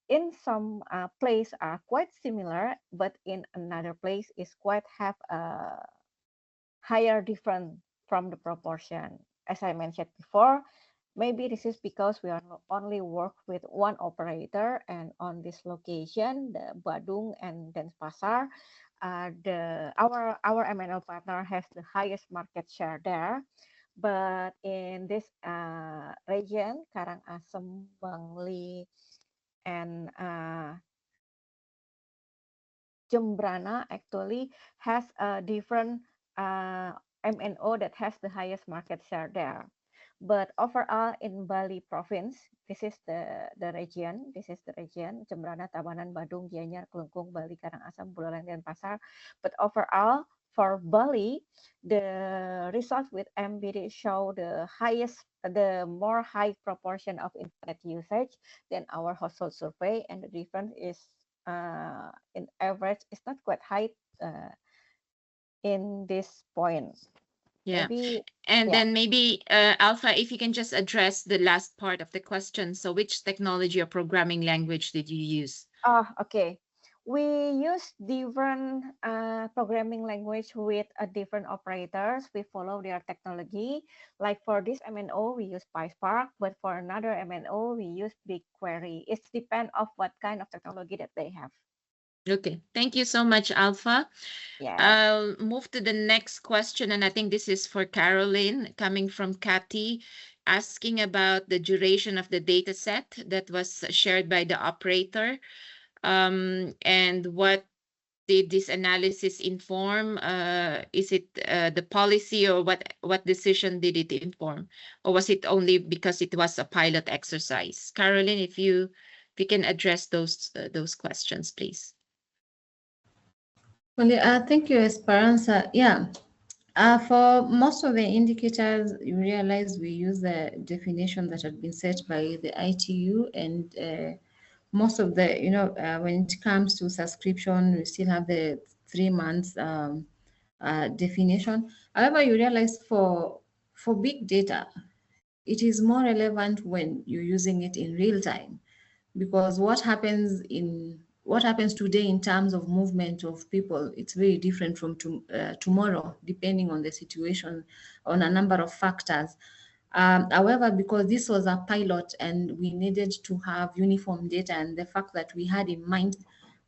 in some place are quite similar, but in another place is quite have a higher difference from the proportion. As I mentioned before, maybe this is because we are only work with one operator, and on this location, the Badung and Denpasar, our MNO partner has the highest market share there. But in this region, Karangasem, Bangli, and Jembrana actually has a different MNO that has the highest market share there. But overall in Bali province, this is the region. This is the region: Jembrana, Tabanan, Badung, Gianyar, Kelungkung, Bali, Karangasem, Buleleng, dan Pasar. But overall for Bali, the results with MPD show the more high proportion of internet usage than our household survey, and the difference is in average is not quite high in this point. Yeah. Maybe, And yeah. then maybe Alpha, if you can just address the last part of the question. So which technology or programming language did you use? Okay. We use different programming language with different operators. We follow their technology. Like for this MNO, we use PySpark, but for another MNO, we use BigQuery. It depends on what kind of technology that they have. Okay, thank you so much, Alpha. Yeah. I'll move to the next question, and I think this is for Caroline, coming from Kathy, asking about the duration of the data set that was shared by the operator. And what did this analysis inform? Is it the policy, or what decision did it inform? Or was it only because it was a pilot exercise? Caroline, if you can address those questions, please. Well, thank you, Esperanza. Yeah, for most of the indicators, you realize we use the definition that had been set by the ITU, and most of the, when it comes to subscription, we still have the 3 months definition. However, you realize for big data, it is more relevant when you're using it in real time, because what happens today in terms of movement of people, it's very different from tomorrow, depending on the situation, on a number of factors. However, because this was a pilot and we needed to have uniform data, and the fact that we had in mind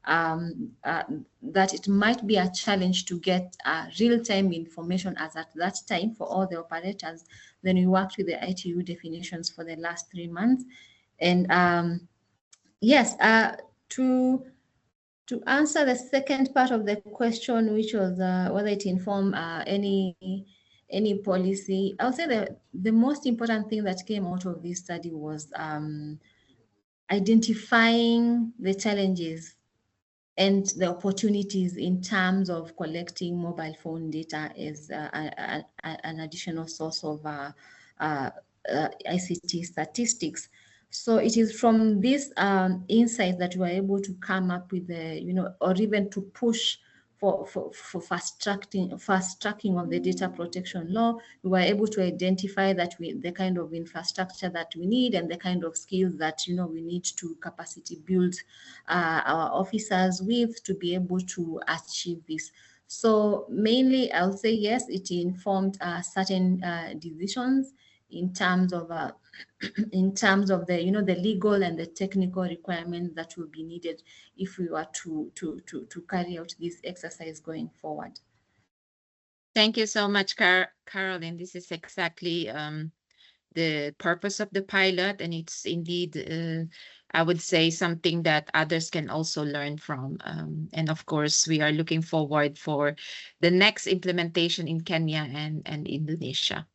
that it might be a challenge to get real-time information as at that time for all the operators, then we worked with the ITU definitions for the last 3 months. And yes, to answer the second part of the question, which was whether it informed any policy, I would say the most important thing that came out of this study was identifying the challenges and the opportunities in terms of collecting mobile phone data as an additional source of ICT statistics. So it is from this insight that we are able to come up with the, or even to push for fast tracking of the data protection law. We were able to identify that the kind of infrastructure that we need and the kind of skills that we need to capacity build our officers with to be able to achieve this. So mainly, I'll say yes, it informed certain decisions in terms of the the legal and the technical requirements that will be needed if we were to carry out this exercise going forward. Thank you so much, Caroline. This is exactly the purpose of the pilot, and it's indeed, I would say, something that others can also learn from. And of course, we are looking forward for the next implementation in Kenya and Indonesia.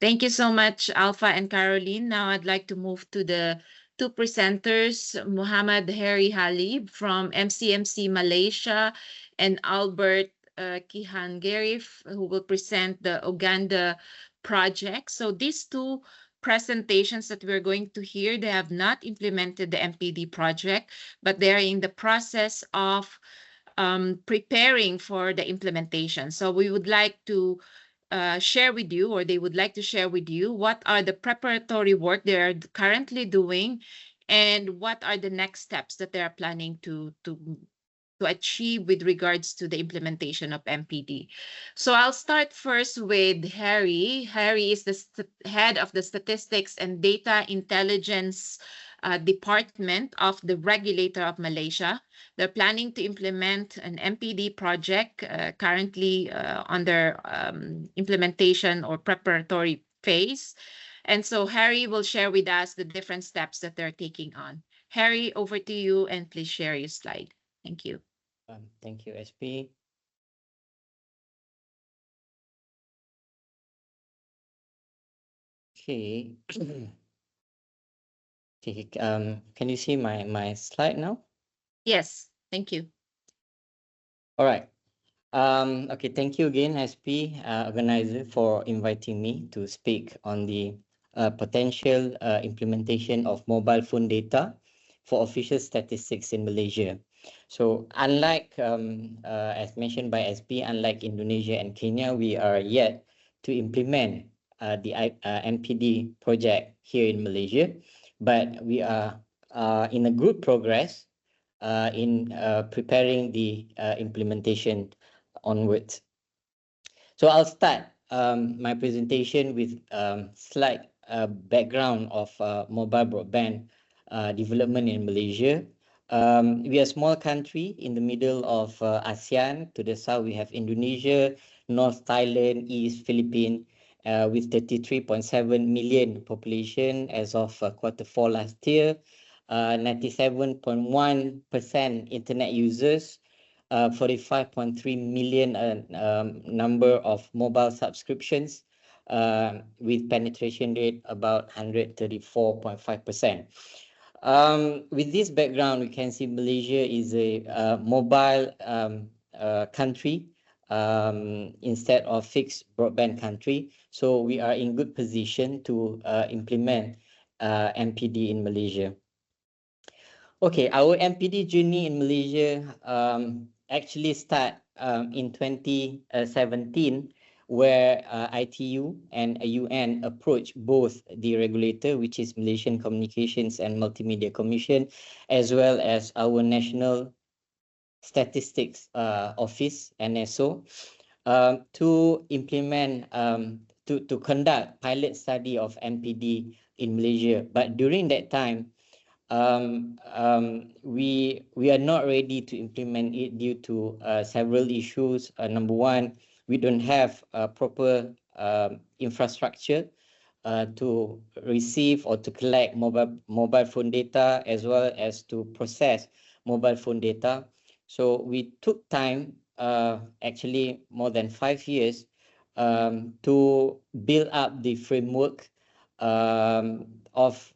Thank you so much, Alpha and Caroline. Now I'd like to move to the two presenters, Muhammad Heri Halib from MCMC Malaysia and Albert Kihangerif, who will present the Uganda project. So these two presentations that we're going to hear, they have not implemented the MPD project, but they're in the process of preparing for the implementation. So we would like to share with you, or they would like to share with you, what are the preparatory work they are currently doing, and what are the next steps that they are planning to achieve with regards to the implementation of MPD. So I'll start first with Harry. Harry is the head of the Statistics and Data Intelligence Department of the Regulator of Malaysia. They're planning to implement an MPD project currently under implementation or preparatory phase. And so Harry will share with us the different steps that they're taking on. Harry, over to you, and please share your slide. Thank you. Thank you, SP. Okay. Okay. Can you see my slide now? Yes, thank you. All right. Okay, thank you again, SP organizer, for inviting me to speak on the potential implementation of mobile phone data for official statistics in Malaysia. So unlike, as mentioned by SP, unlike Indonesia and Kenya, we are yet to implement the MPD project here in Malaysia, but we are in a good progress in preparing the implementation onwards. So I'll start my presentation with slight background of mobile broadband development in Malaysia. We are a small country in the middle of ASEAN. To the south, we have Indonesia, North Thailand, East Philippines, with 33.7 million population as of Q4 last year. 97.1% internet users, 45.3 million number of mobile subscriptions, with penetration rate about 134.5%. With this background, we can see Malaysia is a mobile country instead of fixed broadband country. So we are in good position to implement MPD in Malaysia. Okay, our MPD journey in Malaysia actually start in 2017, where ITU and UN approached both the regulator, which is Malaysian Communications and Multimedia Commission, as well as our National Statistics Office, NSO, to implement, to conduct pilot study of MPD in Malaysia. But during that time, we are not ready to implement it due to several issues. Number one, we don't have a proper infrastructure to receive or to collect mobile phone data, as well as to process mobile phone data. So we took time, actually more than 5 years, to build up the framework of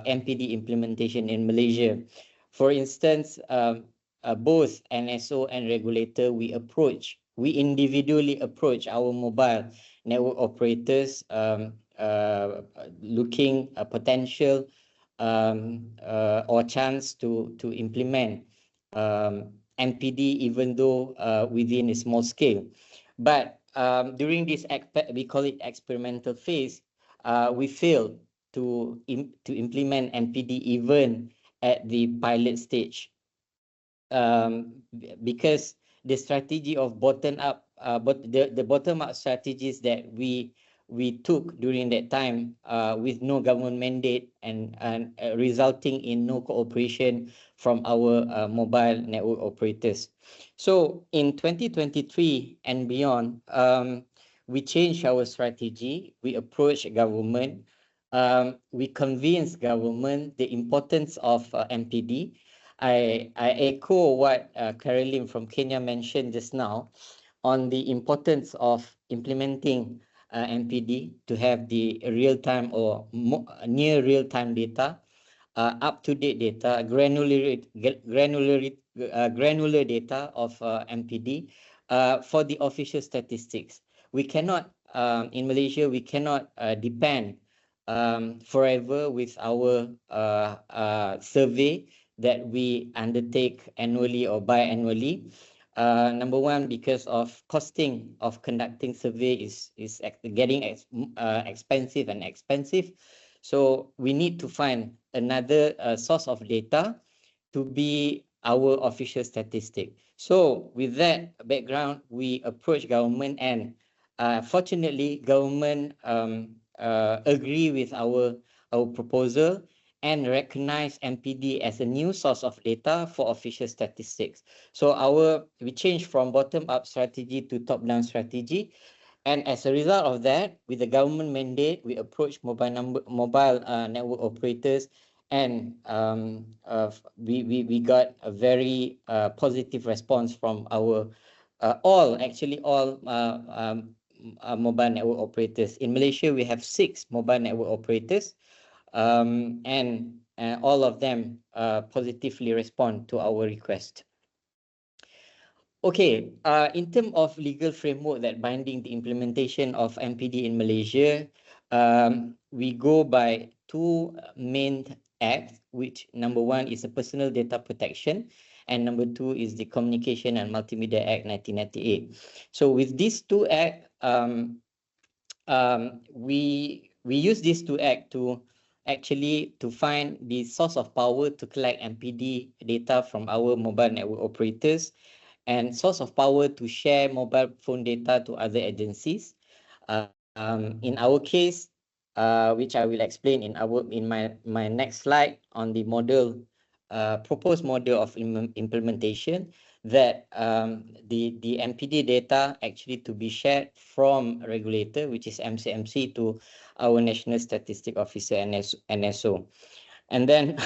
MPD implementation in Malaysia. For instance, both NSO and regulator, we individually approach our mobile network operators, looking a potential or chance to implement MPD, even though within a small scale. But during this, we call it experimental phase, we failed to implement MPD even at the pilot stage, because the strategy of bottom up, but the bottom up strategies that we took during that time, with no government mandate and resulting in no cooperation from our mobile network operators. So in 2023 and beyond, we changed our strategy. We approached government. We convinced government the importance of MPD. I echo what Caroline from Kenya mentioned just now on the importance of implementing MPD to have the real-time or near real-time data, up-to-date data, granular data of MPD for the official statistics. We cannot, in Malaysia, we cannot depend forever with our survey that we undertake annually or biannually. Number one, because of costing of conducting survey is getting expensive and expensive. So we need to find another source of data to be our official statistic. So with that background, we approach government, and fortunately, government agree with our proposal and recognize MPD as a new source of data for official statistics. So we changed from bottom-up strategy to top-down strategy. And as a result of that, with the government mandate, we approached mobile network operators, and we got a very positive response from our all mobile network operators. In Malaysia, we have 6 mobile network operators, and all of them positively respond to our request. Okay, in terms of legal framework that binding the implementation of MPD in Malaysia, we go by 2 main acts, which number 1 is the Personal Data Protection, and number 2 is the Communication and Multimedia Act 1998. So with these 2 acts, we use these 2 acts to actually find the source of power to collect MPD data from our mobile network operators, and source of power to share mobile phone data to other agencies. In our case, which I will explain in my next slide on the model, proposed model of implementation, that the MPD data actually to be shared from regulator, which is MCMC, to our National Statistic Officer, NSO. and then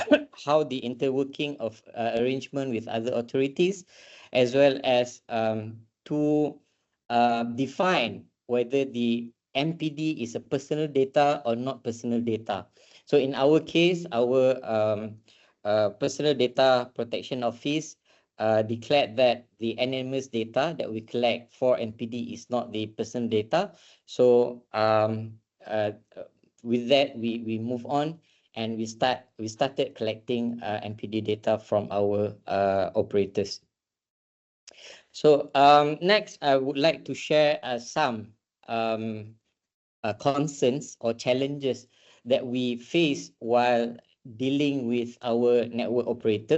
how the interworking of arrangement with other authorities, as well as to define whether the MPD is a personal data or not personal data. So in our case, our Personal Data Protection Office declared that the anonymous data that we collect for MPD is not the personal data. So with that, we move on and we started collecting MPD data from our operators. So next, I would like to share some concerns or challenges that we face while dealing with our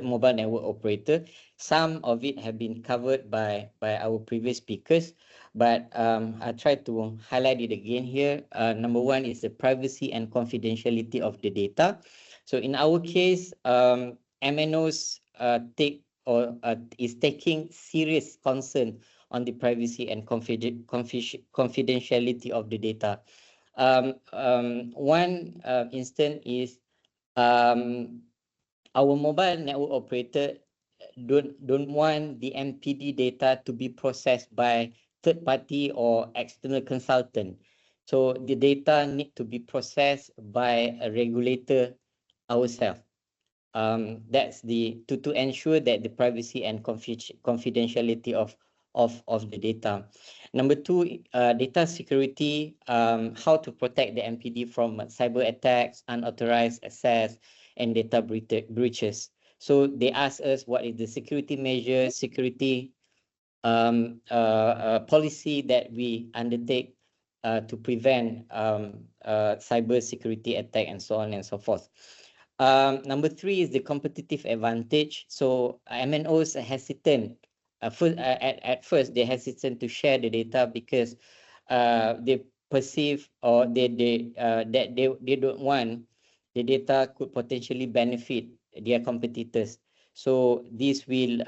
mobile network operator. Some of it have been covered by our previous speakers, but I try to highlight it again here. Number one is the privacy and confidentiality of the data. So in our case, MNOs is taking serious concern on the privacy and confidentiality of the data. One instance is our mobile network operator don't want the MPD data to be processed by third party or external consultant. So the data need to be processed by a regulator ourselves. That's to ensure that the privacy and confidentiality of the data. Number two, data security, how to protect the MPD from cyber attacks, unauthorized access, and data breaches. So they ask us what is the security measure, security policy that we undertake to prevent cyber security attack and so on and so forth. Number three is the competitive advantage. So MNOs are hesitant. At first, they're hesitant to share the data because they perceive or that they don't want the data could potentially benefit their competitors. So this will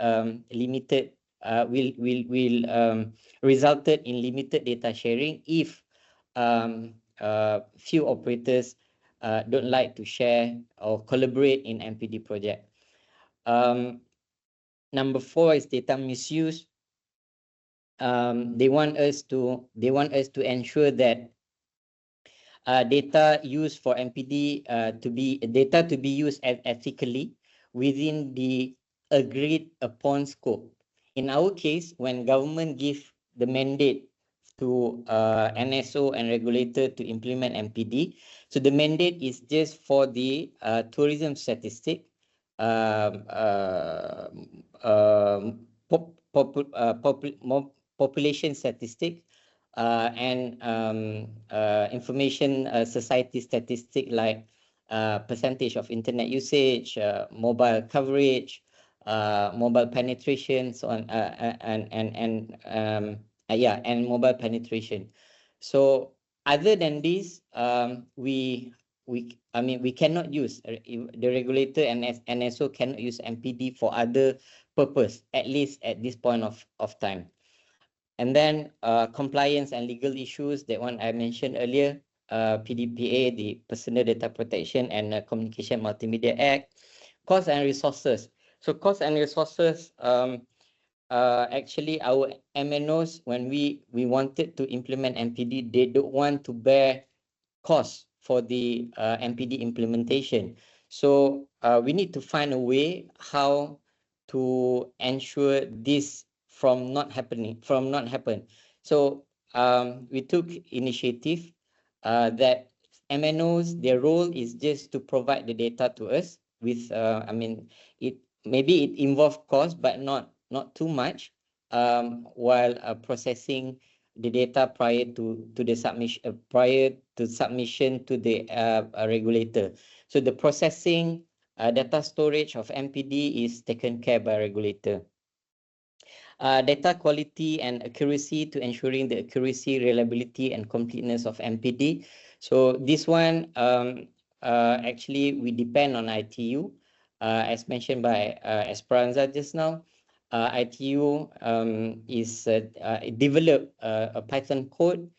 resulted in limited data sharing if few operators don't like to share or collaborate in MPD project. Number four is data misuse. They want us to ensure that data used for MPD to be used ethically within the agreed upon scope. In our case, when government give the mandate to NSO and regulator to implement MPD, so the mandate is just for the tourism statistic, population statistic, and information society statistic like percentage of internet usage, mobile coverage, mobile penetration, so on, and mobile penetration. So other than this, we cannot use the regulator and NSO cannot use MPD for other purpose, at least at this point of time. And then compliance and legal issues, that one I mentioned earlier, PDPA, the Personal Data Protection and Communication Multimedia Act. Cost and resources. So cost and resources, actually our MNOs, when we wanted to implement MPD, they don't want to bear costs for the MPD implementation. So we need to find a way how to ensure this from not happen. So we took initiative that MNOs, their role is just to provide the data to us with it involves cost, but not too much, while processing the data prior to the submission to the regulator. So the processing, data storage of MPD is taken care by regulator. Data quality and accuracy, to ensuring the accuracy, reliability, and completeness of MPD. So this one, actually we depend on ITU, as mentioned by Esperanza just now. ITU is developed a Python code.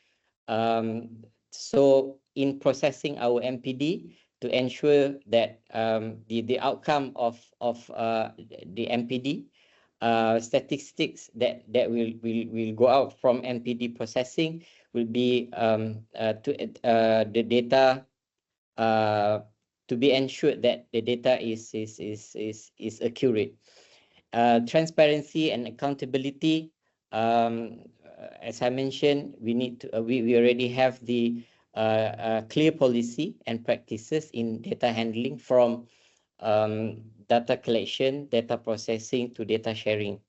So in processing our MPD, to ensure that the outcome of the MPD statistics that will go out from MPD processing will be the data to be ensured that the data is accurate. Transparency and accountability. As I mentioned, we need to we already have the clear policy and practices in data handling, from data collection, data processing to data sharing.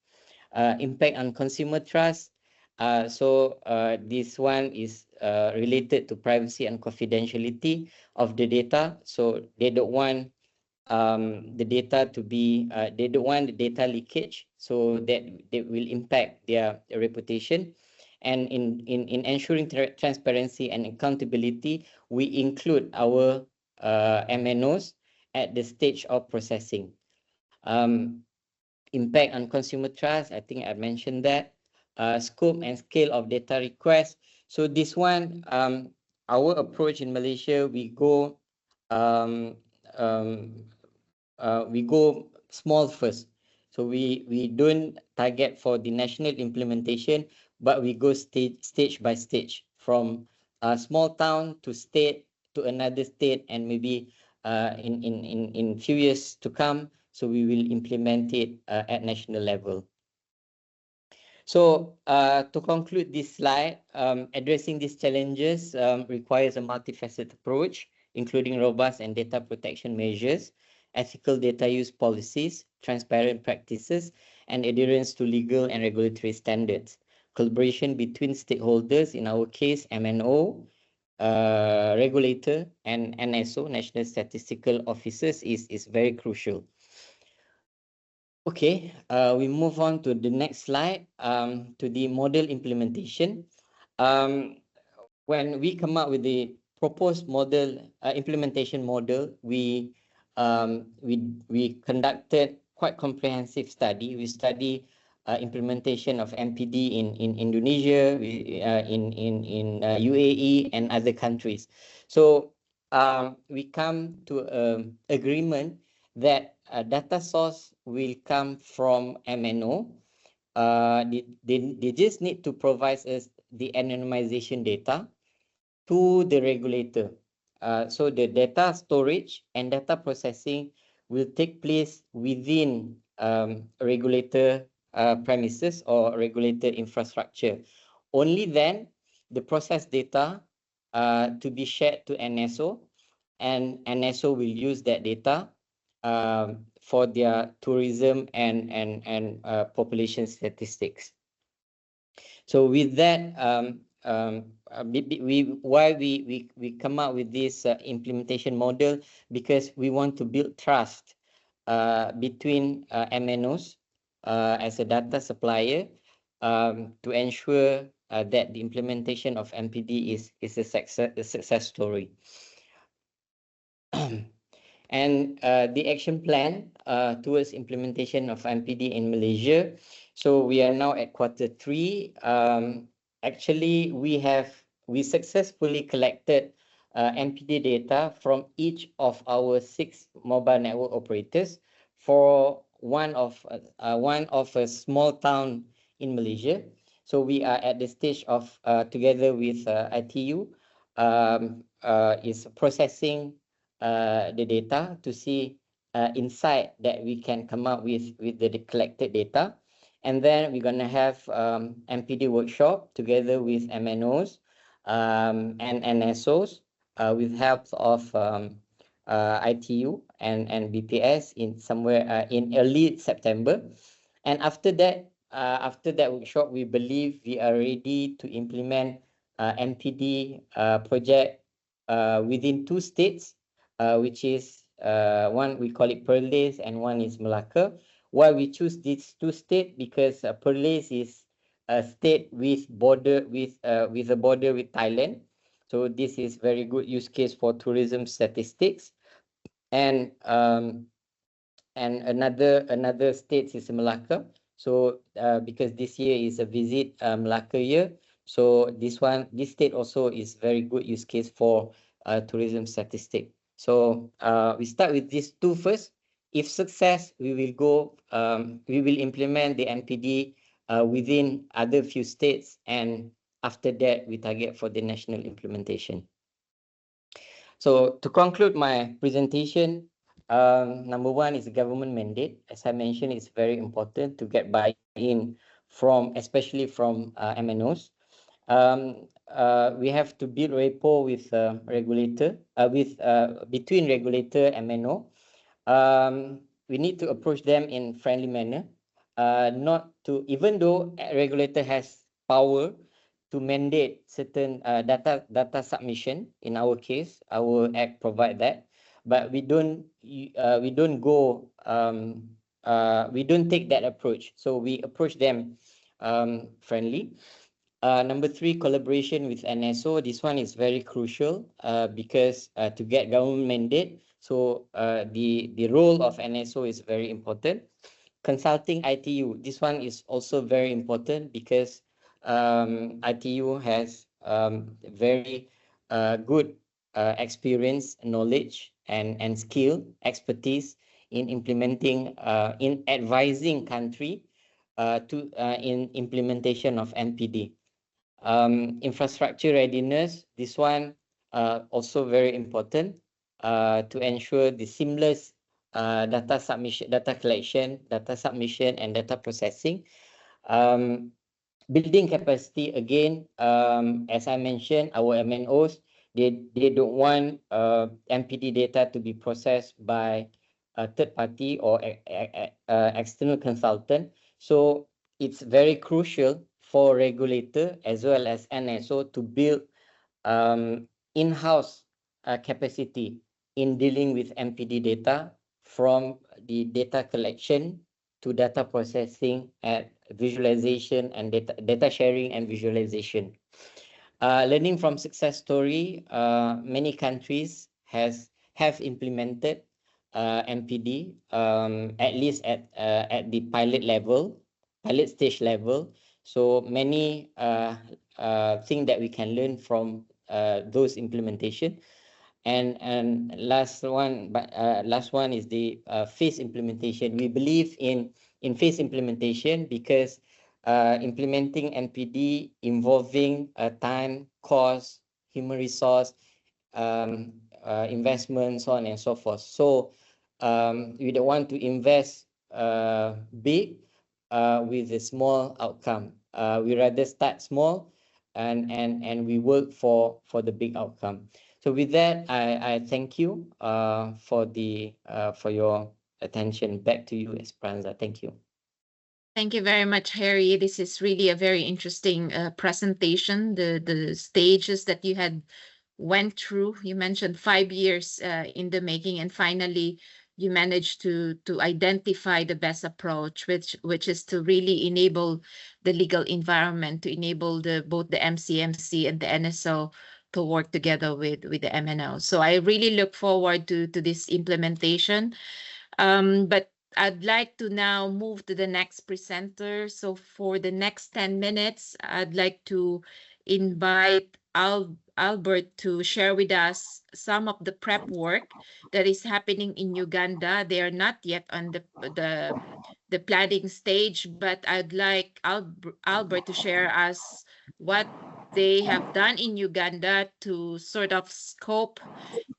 Impact on consumer trust. This one is related to privacy and confidentiality of the data. So they don't want the data to be they don't want the data leakage, so that they will impact their reputation. And in ensuring transparency and accountability, we include our MNOs at the stage of processing. Impact on consumer trust, I think I mentioned that. Scope and scale of data requests. So this one, our approach in Malaysia, we go small first. So we don't target for the national implementation, but we go stage by stage, from a small town to state to another state, and maybe in few years to come, so we will implement it at national level. So to conclude this slide, addressing these challenges requires a multifaceted approach, including robust and data protection measures, ethical data use policies, transparent practices, and adherence to legal and regulatory standards. Collaboration between stakeholders, in our case, MNO, regulator, and NSO, National Statistical Officers, is very crucial. Okay, we move on to the next slide, to the model implementation. When we come up with the proposed model, implementation model, we conducted quite comprehensive study. We study implementation of MPD in Indonesia, in UAE and other countries. So we come to agreement that data source will come from MNO. They just need to provide us the anonymization data to the regulator. So the data storage and data processing will take place within regulator premises or regulator infrastructure. Only then the processed data to be shared to NSO, and NSO will use that data for their tourism and population statistics. So with that, why we come up with this implementation model, because we want to build trust between MNOs as a data supplier, to ensure that the implementation of MPD is a success story. And the action plan towards implementation of MPD in Malaysia. So we are now at Q3. Actually, we successfully collected MPD data from each of our 6 mobile network operators for one of a small town in Malaysia. So we are at the stage of together with ITU is processing the data to see insight that we can come up with the collected data. And then we're going to have MPD workshop together with MNOs and NSOs with help of ITU and BPS in somewhere in early September. And after that workshop, we believe we are ready to implement MPD project within 2 states, which is one we call it Perlis and one is Malacca. Why we choose these 2 states? Because Perlis is a state with a border with Thailand. So this is very good use case for tourism statistics. And another state is Malacca. So because this year is a visit Malacca year, so this state also is very good use case for tourism statistic. So we start with these two first. If success, we will implement the NPD within other few states, and after that, we target for the national implementation. So to conclude my presentation, number one is the government mandate. As I mentioned, it's very important to get buy-in from, especially from MNOs. We have to build rapport with regulator, between regulator and MNO. We need to approach them in friendly manner, not to, even though a regulator has power to mandate certain data submission. In our case, our act provide that, but we don't go we don't take that approach. So we approach them friendly. Number three, collaboration with NSO. This one is very crucial because to get government mandate, so the role of NSO is very important. Consulting ITU, this one is also very important because ITU has very good experience, knowledge, and skill, expertise in implementing, in advising country in implementation of NPD. Infrastructure readiness, this one also very important to ensure the seamless data submission, data collection, data submission, and data processing. Building capacity, again, as I mentioned, our MNOs, they don't want NPD data to be processed by a third party or external consultant. So it's very crucial for regulator as well as NSO to build in-house capacity in dealing with NPD data, from the data collection to data processing and visualization and data sharing and visualization. Learning from success story, many countries have implemented NPD, at least at the pilot stage level. So many things that we can learn from those implementation. And last one is the phase implementation. We believe in phase implementation because implementing NPD involving time, cost, human resource, investment, so on and so forth. So we don't want to invest big with a small outcome. We rather start small and we work for the big outcome. So with that, I thank you for your attention. Back to you, Esperanza. Thank you. Thank you very much, Harry. This is really a very interesting presentation. The stages that you had went through. You mentioned 5 years in the making, and finally you managed to identify the best approach, which is to really enable the legal environment, to enable both the MCMC and the NSO to work together with the MNO. So I really look forward to this implementation. But I'd like to now move to the next presenter. So for the next 10 minutes, I'd like to invite Albert to share with us some of the prep work that is happening in Uganda. They are not yet on the planning stage, but I'd like Albert to share us what they have done in Uganda to sort of scope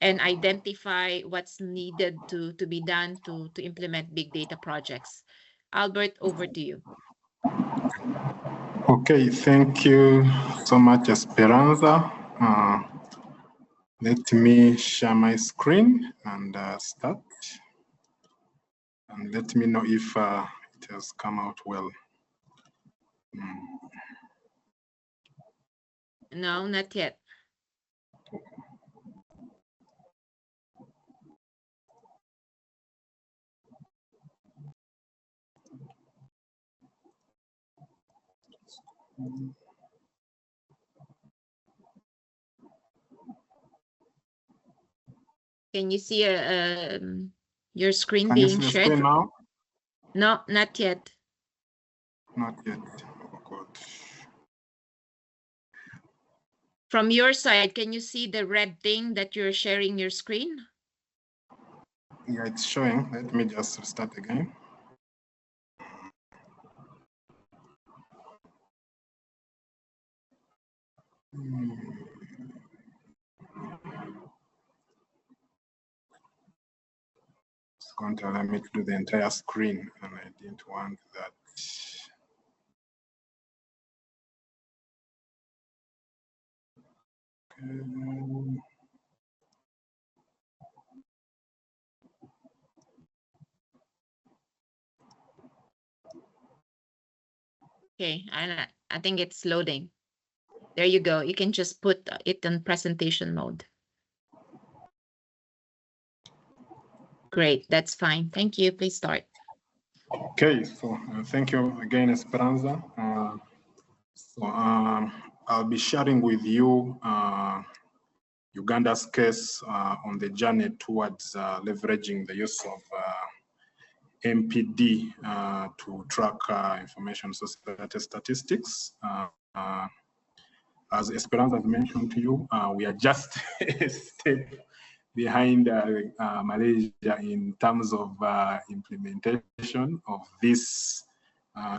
and identify what's needed to be done to implement big data projects. Albert, over to you. Okay, thank you so much, Esperanza. Let me share my screen and start. And let me know if it has come out well. No, not yet. Can you see your screen being shared? Screen now? No, not yet. Not yet. Oh, God. From your side, can you see the red thing that you're sharing your screen? Yeah, it's showing. Let me just restart again. It's going to allow me to do the entire screen, and I didn't want that. Okay, I think it's loading. There you go. You can just put it in presentation mode. Great, that's fine. Thank you. Please start. Okay, so thank you again, Esperanza. I'll be sharing with you Uganda's case on the journey towards leveraging the use of MPD to track information society statistics. As Esperanza has mentioned to you, we are just a step behind Malaysia in terms of implementation of this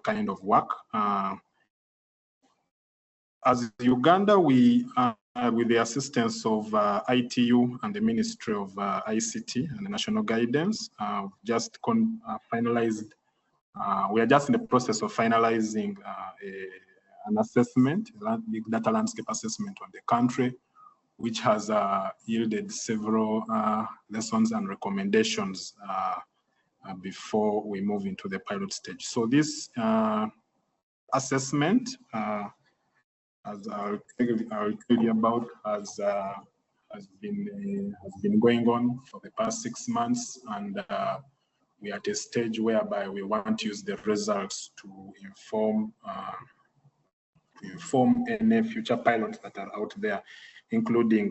kind of work. As Uganda, we, with the assistance of ITU and the Ministry of ICT and the National Guidance, just finalized, we are just in the process of finalizing an assessment, big data landscape assessment on the country, which has yielded several lessons and recommendations before we move into the pilot stage. So this assessment, as I'll tell you about, has been going on for the past 6 months, and we are at a stage whereby we want to use the results to inform any future pilots that are out there, including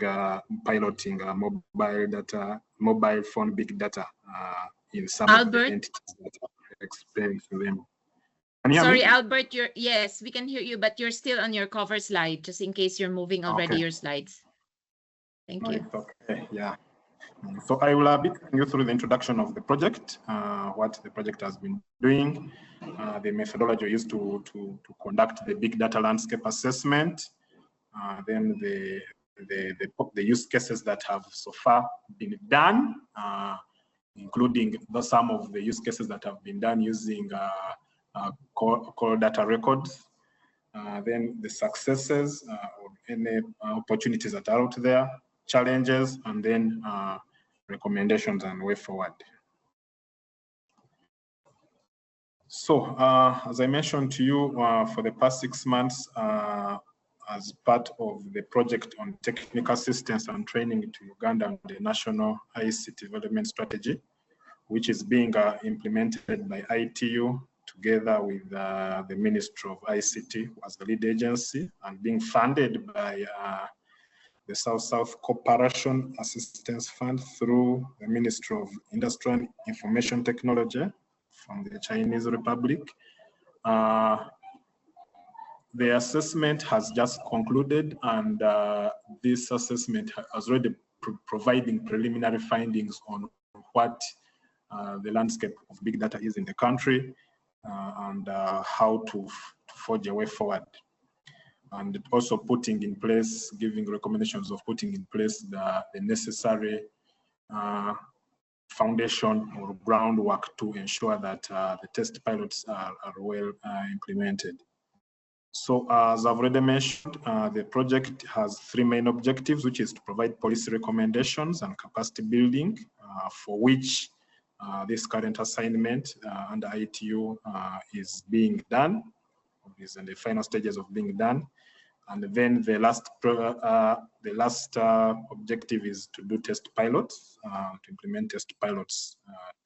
piloting mobile phone big data in some of the entities that are experiencing them. Sorry, Albert, yes, we can hear you, but you're still on your cover slide, just in case you're moving already your slides. Thank you. Okay, yeah. So I will be taking you through the introduction of the project, what the project has been doing, the methodology used to conduct the big data landscape assessment, then the use cases that have so far been done, including some of the use cases that have been done using core data records, then the successes or any opportunities that are out there, challenges, and then recommendations and way forward. So as I mentioned to you, for the past 6 months, as part of the project on technical assistance and training to Uganda and the National ICT Development Strategy, which is being implemented by ITU together with the Ministry of ICT as the lead agency, and being funded by the South-South Cooperation Assistance Fund through the Ministry of Industry and Information Technology from the Chinese Republic. The assessment has just concluded, and this assessment has already providing preliminary findings on what the landscape of big data is in the country, and how to forge a way forward. And also putting in place, giving recommendations of putting in place the necessary foundation or groundwork to ensure that the test pilots are well implemented. So as I've already mentioned, the project has 3 main objectives, which is to provide policy recommendations and capacity building, for which this current assignment under ITU is being done, is in the final stages of being done. And then the last objective is to do test pilots, to implement test pilots,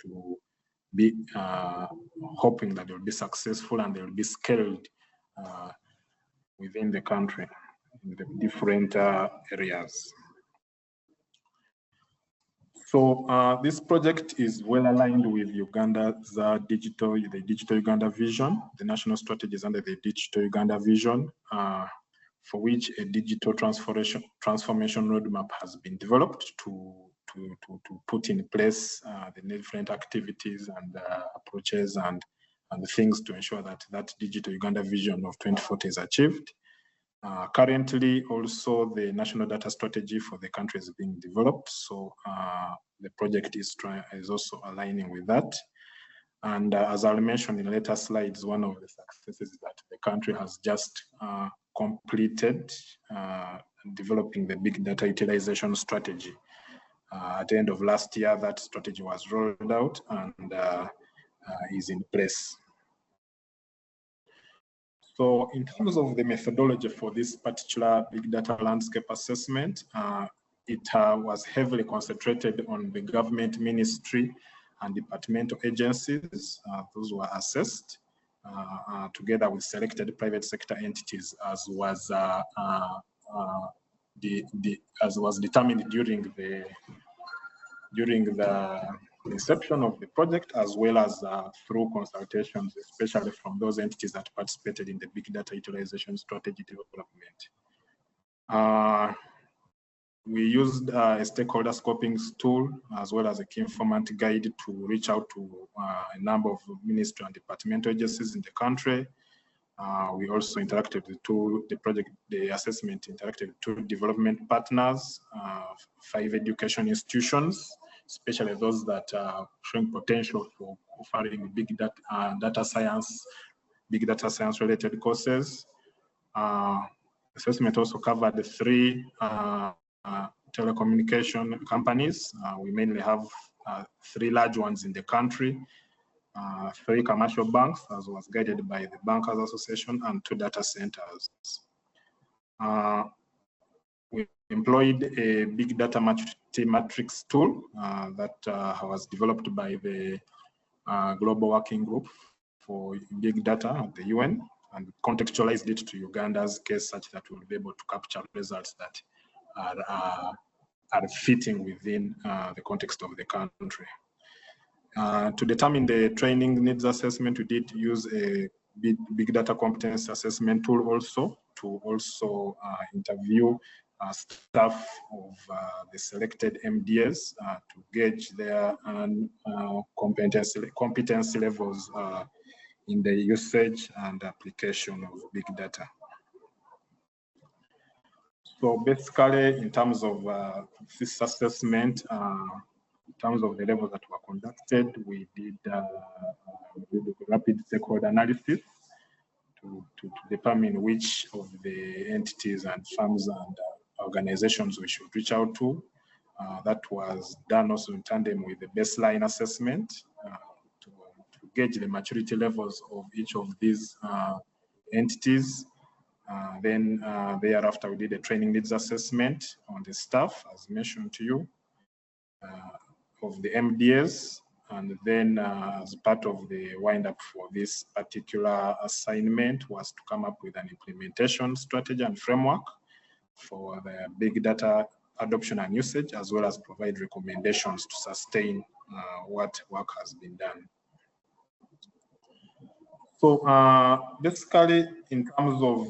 to be hoping that they will be successful and they will be scaled within the country in the different areas. So this project is well aligned with Uganda's digital Uganda vision. The national strategy is under the Digital Uganda vision, for which a digital transformation roadmap has been developed to put in place the different activities and approaches and things to ensure that that digital Uganda vision of 2040 is achieved. Currently, also the national data strategy for the country is being developed. So the project is also aligning with that. And as I'll mention in later slides, one of the successes is that the country has just completed developing the big data utilization strategy. At the end of last year, that strategy was rolled out and is in place. So in terms of the methodology for this particular big data landscape assessment, it was heavily concentrated on the government ministry and departmental agencies. Those were assessed together with selected private sector entities, as was determined during the inception of the project, as well as through consultations, especially from those entities that participated in the big data utilization strategy development. We used a stakeholder scoping tool as well as a key informant guide to reach out to a number of ministry and departmental agencies in the country. We also interacted with the assessment interacted with 2 development partners, 5 education institutions, especially those that are showing potential for offering big data science related courses. Assessment also covered the 3 telecommunication companies. We mainly have 3 large ones in the country, 3 commercial banks, as was guided by the Bankers Association, and 2 data centers. We employed a big data matrix tool that was developed by the Global Working Group for Big Data at the UN, and contextualized it to Uganda's case such that we'll be able to capture results that are fitting within the context of the country. To determine the training needs assessment, we did use a big data competence assessment tool also to also interview staff of the selected MDS to gauge their competency levels in the usage and application of big data. So basically, in terms of this assessment, in terms of the levels that were conducted, we did rapid stakeholder analysis to determine which of the entities and firms and organizations we should reach out to. That was done also in tandem with the baseline assessment to gauge the maturity levels of each of these entities. Then thereafter, we did a training needs assessment on the staff, as mentioned to you, of the MDS. And then as part of the wind up for this particular assignment was to come up with an implementation strategy and framework for the big data adoption and usage, as well as provide recommendations to sustain what work has been done. So basically, in terms of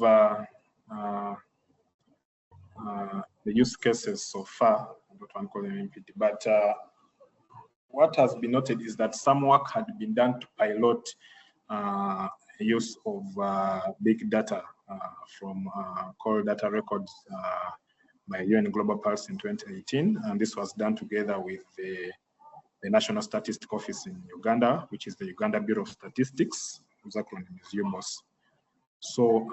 the use cases so far, I don't want to call them MPT, but what has been noted is that some work had been done to pilot use of big data from core data records by UN Global Pulse in 2018. And this was done together with the National Statistics Office in Uganda, which is the Uganda Bureau of Statistics, whose acronym is UBOS. So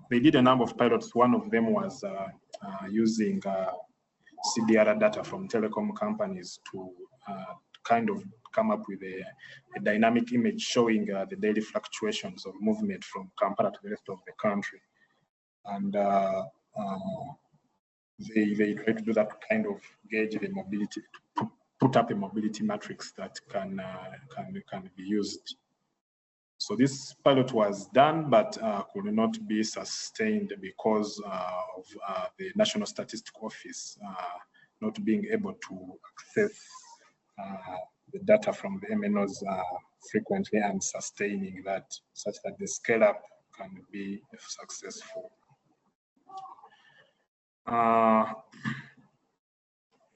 they did a number of pilots. One of them was using CDR data from telecom companies to kind of come up with a dynamic image showing the daily fluctuations of movement from Kampala to the rest of the country. And they try to do that to kind of gauge the mobility, to put up a mobility matrix that can be used. So this pilot was done, but could not be sustained because of the National Statistics Office not being able to access the data from the MNOs frequently and sustaining that, such that the scale up can be successful.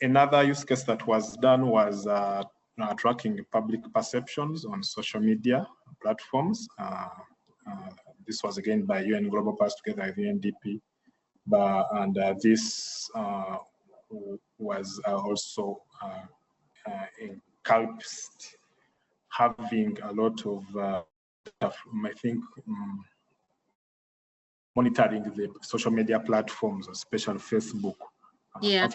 Another use case that was done was tracking public perceptions on social media platforms. This was again by UN Global Pulse together with UNDP, this was also encompassed having a lot of, I think, monitoring the social media platforms, especially Facebook. Yeah,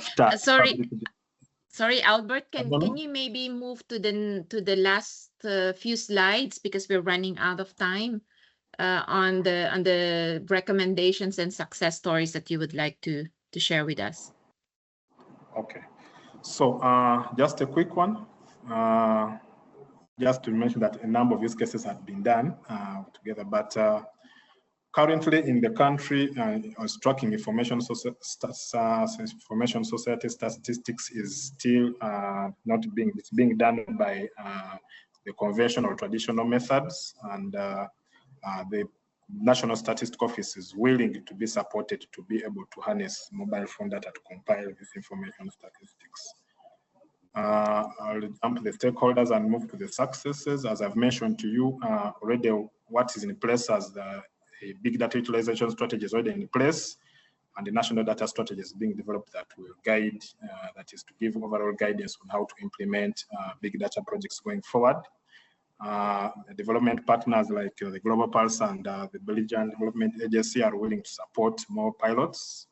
sorry, Albert, can you maybe move to the last few slides, because we're running out of time, on the recommendations and success stories that you would like to share with us? Okay, so just a quick one, just to mention that a number of use cases have been done together, but currently in the country, tracking information society statistics is still it's being done by the conventional traditional methods, and the National Statistics Office is willing to be supported to be able to harness mobile phone data to compile this information statistics. I'll jump to the stakeholders and move to the successes. As I've mentioned to you already, what is in place as the big data utilization strategy is already in place, and the national data strategy is being developed that will guide, that is to give overall guidance on how to implement big data projects going forward. Development partners like the Global Pulse and the Belgian Development Agency are willing to support more pilots.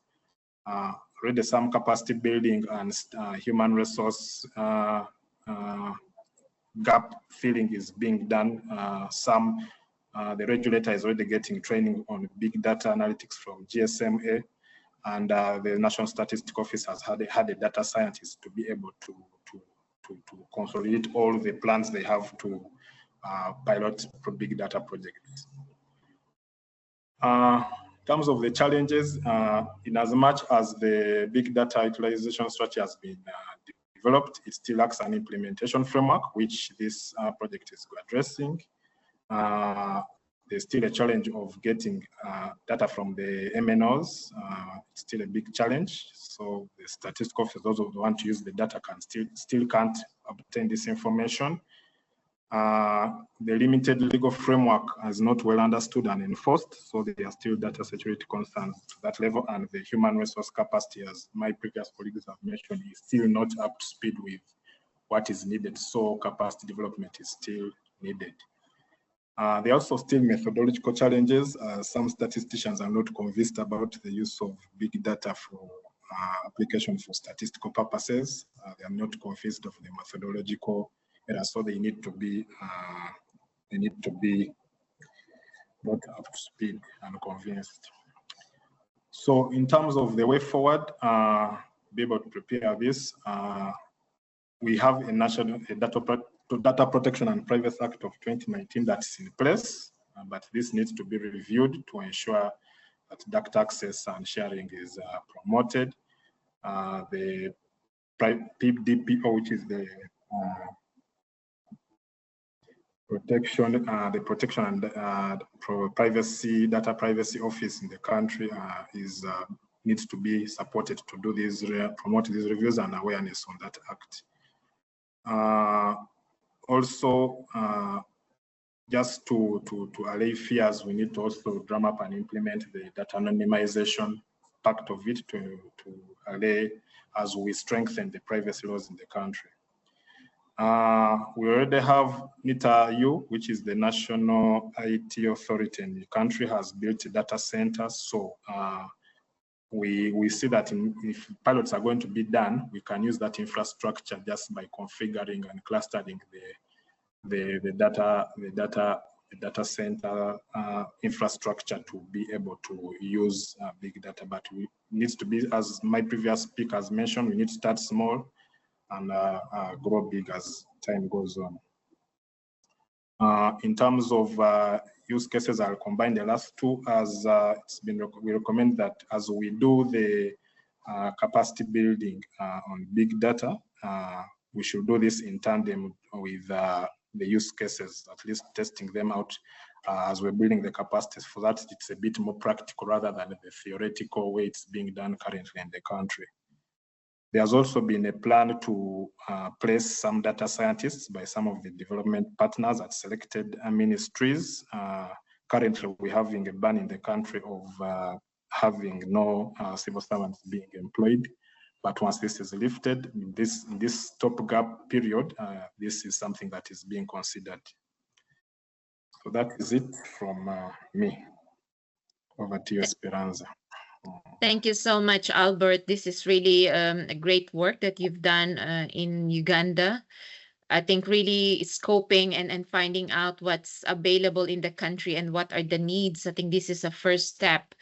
Already some capacity building and human resource gap filling is being done. The regulator is already getting training on big data analytics from GSMA, and the National Statistics Office has had a data scientist to be able to consolidate all the plans they have to pilot for big data projects. In terms of the challenges, in as much as the big data utilization strategy has been developed, it still lacks an implementation framework, which this project is addressing. There's still a challenge of getting data from the MNOs. It's still a big challenge. So the statistics officers, those who want to use the data, still can't obtain this information. The limited legal framework is not well understood and enforced, so there are still data security concerns to that level, and the human resource capacity, as my previous colleagues have mentioned, is still not up to speed with what is needed, so capacity development is still needed. There are also still methodological challenges. Some statisticians are not convinced about the use of big data for application for statistical purposes. They are not convinced of the methodological errors, so they need to be brought up to speed and convinced. So in terms of the way forward, be able to prepare this, we have a national Data Protection and Privacy Act of 2019 that's in place, but this needs to be reviewed to ensure that data access and sharing is promoted. The PDPO, which is the protection and privacy, data privacy office in the country, needs to be supported to do these, promote these reviews and awareness on that act. Also, just to allay fears, we need to also drum up and implement the data anonymization part of it to allay as we strengthen the privacy laws in the country. We already have NITA-U, which is the national IT authority in the country, has built data centers. So we see that if pilots are going to be done, we can use that infrastructure just by configuring and clustering the data center infrastructure to be able to use big data. But we needs to be, as my previous speakers mentioned, we need to start small and grow big as time goes on. In terms of use cases, I'll combine the last two. As we recommend that as we do the capacity building on big data, we should do this in tandem with the use cases, at least testing them out as we're building the capacities. For that, it's a bit more practical rather than the theoretical way it's being done currently in the country. There's also been a plan to place some data scientists by some of the development partners at selected ministries. Currently, we're having a ban in the country of having no civil servants being employed. But once this is lifted, in this stopgap period, this is something that is being considered. So that is it from me. Over to you, Esperanza. Thank you so much, Albert. This is really a great work that you've done in Uganda. I think really scoping and finding out what's available in the country and what are the needs. I think this is a first step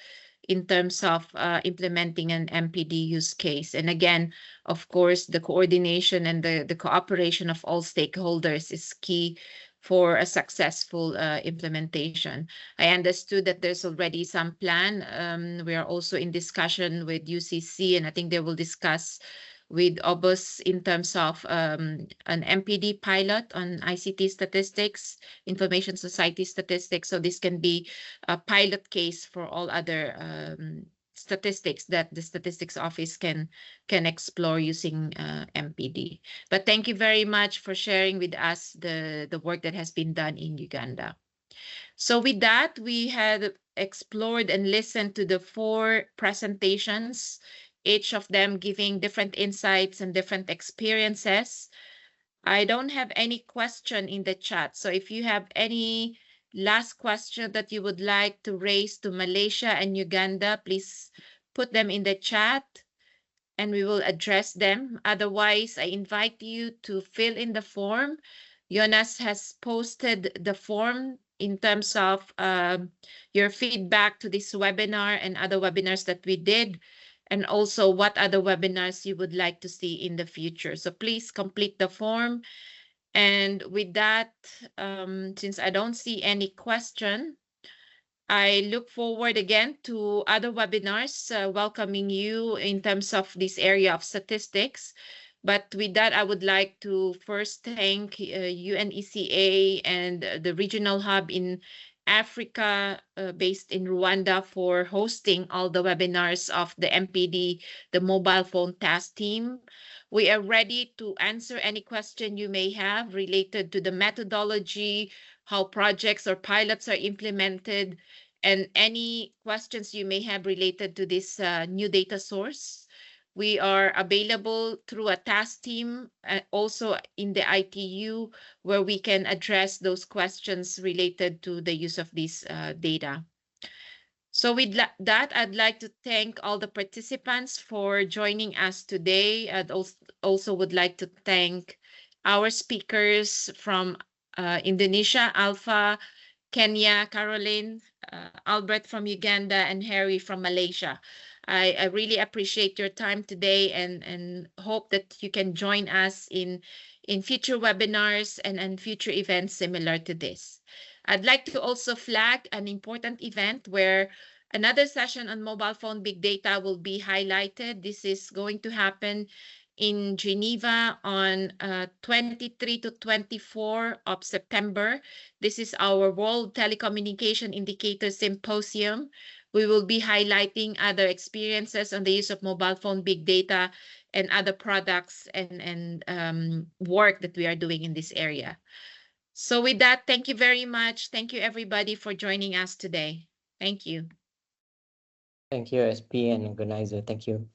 in terms of implementing an MPD use case. And again, of course, the coordination and the cooperation of all stakeholders is key for a successful implementation. I understood that there's already some plan. We are also in discussion with UCC, and I think they will discuss with OBOS in terms of an MPD pilot on ICT statistics, information society statistics. So this can be a pilot case for all other statistics that the statistics office can explore using MPD. But thank you very much for sharing with us the work that has been done in Uganda. So with that, we had explored and listened to the 4 presentations, each of them giving different insights and different experiences. I don't have any question in the chat. So if you have any last question that you would like to raise to Malaysia and Uganda, please put them in the chat and we will address them. Otherwise, I invite you to fill in the form. Jonas has posted the form in terms of your feedback to this webinar and other webinars that we did, and also what other webinars you would like to see in the future. So please complete the form. And with that, since I don't see any question, I look forward again to other webinars welcoming you in terms of this area of statistics. But with that, I would like to first thank UNECA and the regional hub in Africa based in Rwanda for hosting all the webinars of the MPD, the mobile phone task team. We are ready to answer any question you may have related to the methodology, how projects or pilots are implemented, and any questions you may have related to this new data source. We are available through a task team, also in the ITU, where we can address those questions related to the use of this data. So with that, I'd like to thank all the participants for joining us today. I'd also would like to thank our speakers from Indonesia, Alpha, Kenya, Caroline, Albert from Uganda, and Harry from Malaysia. I really appreciate your time today and hope that you can join us in future webinars and future events similar to this. I'd like to also flag an important event where another session on mobile phone big data will be highlighted. This is going to happen in Geneva on 23 to 24 of September. This is our World Telecommunication Indicator Symposium. We will be highlighting other experiences on the use of mobile phone big data and other products and work that we are doing in this area. So with that, thank you very much. Thank you, everybody, for joining us today. Thank you. Thank you, SP and organizer. Thank you.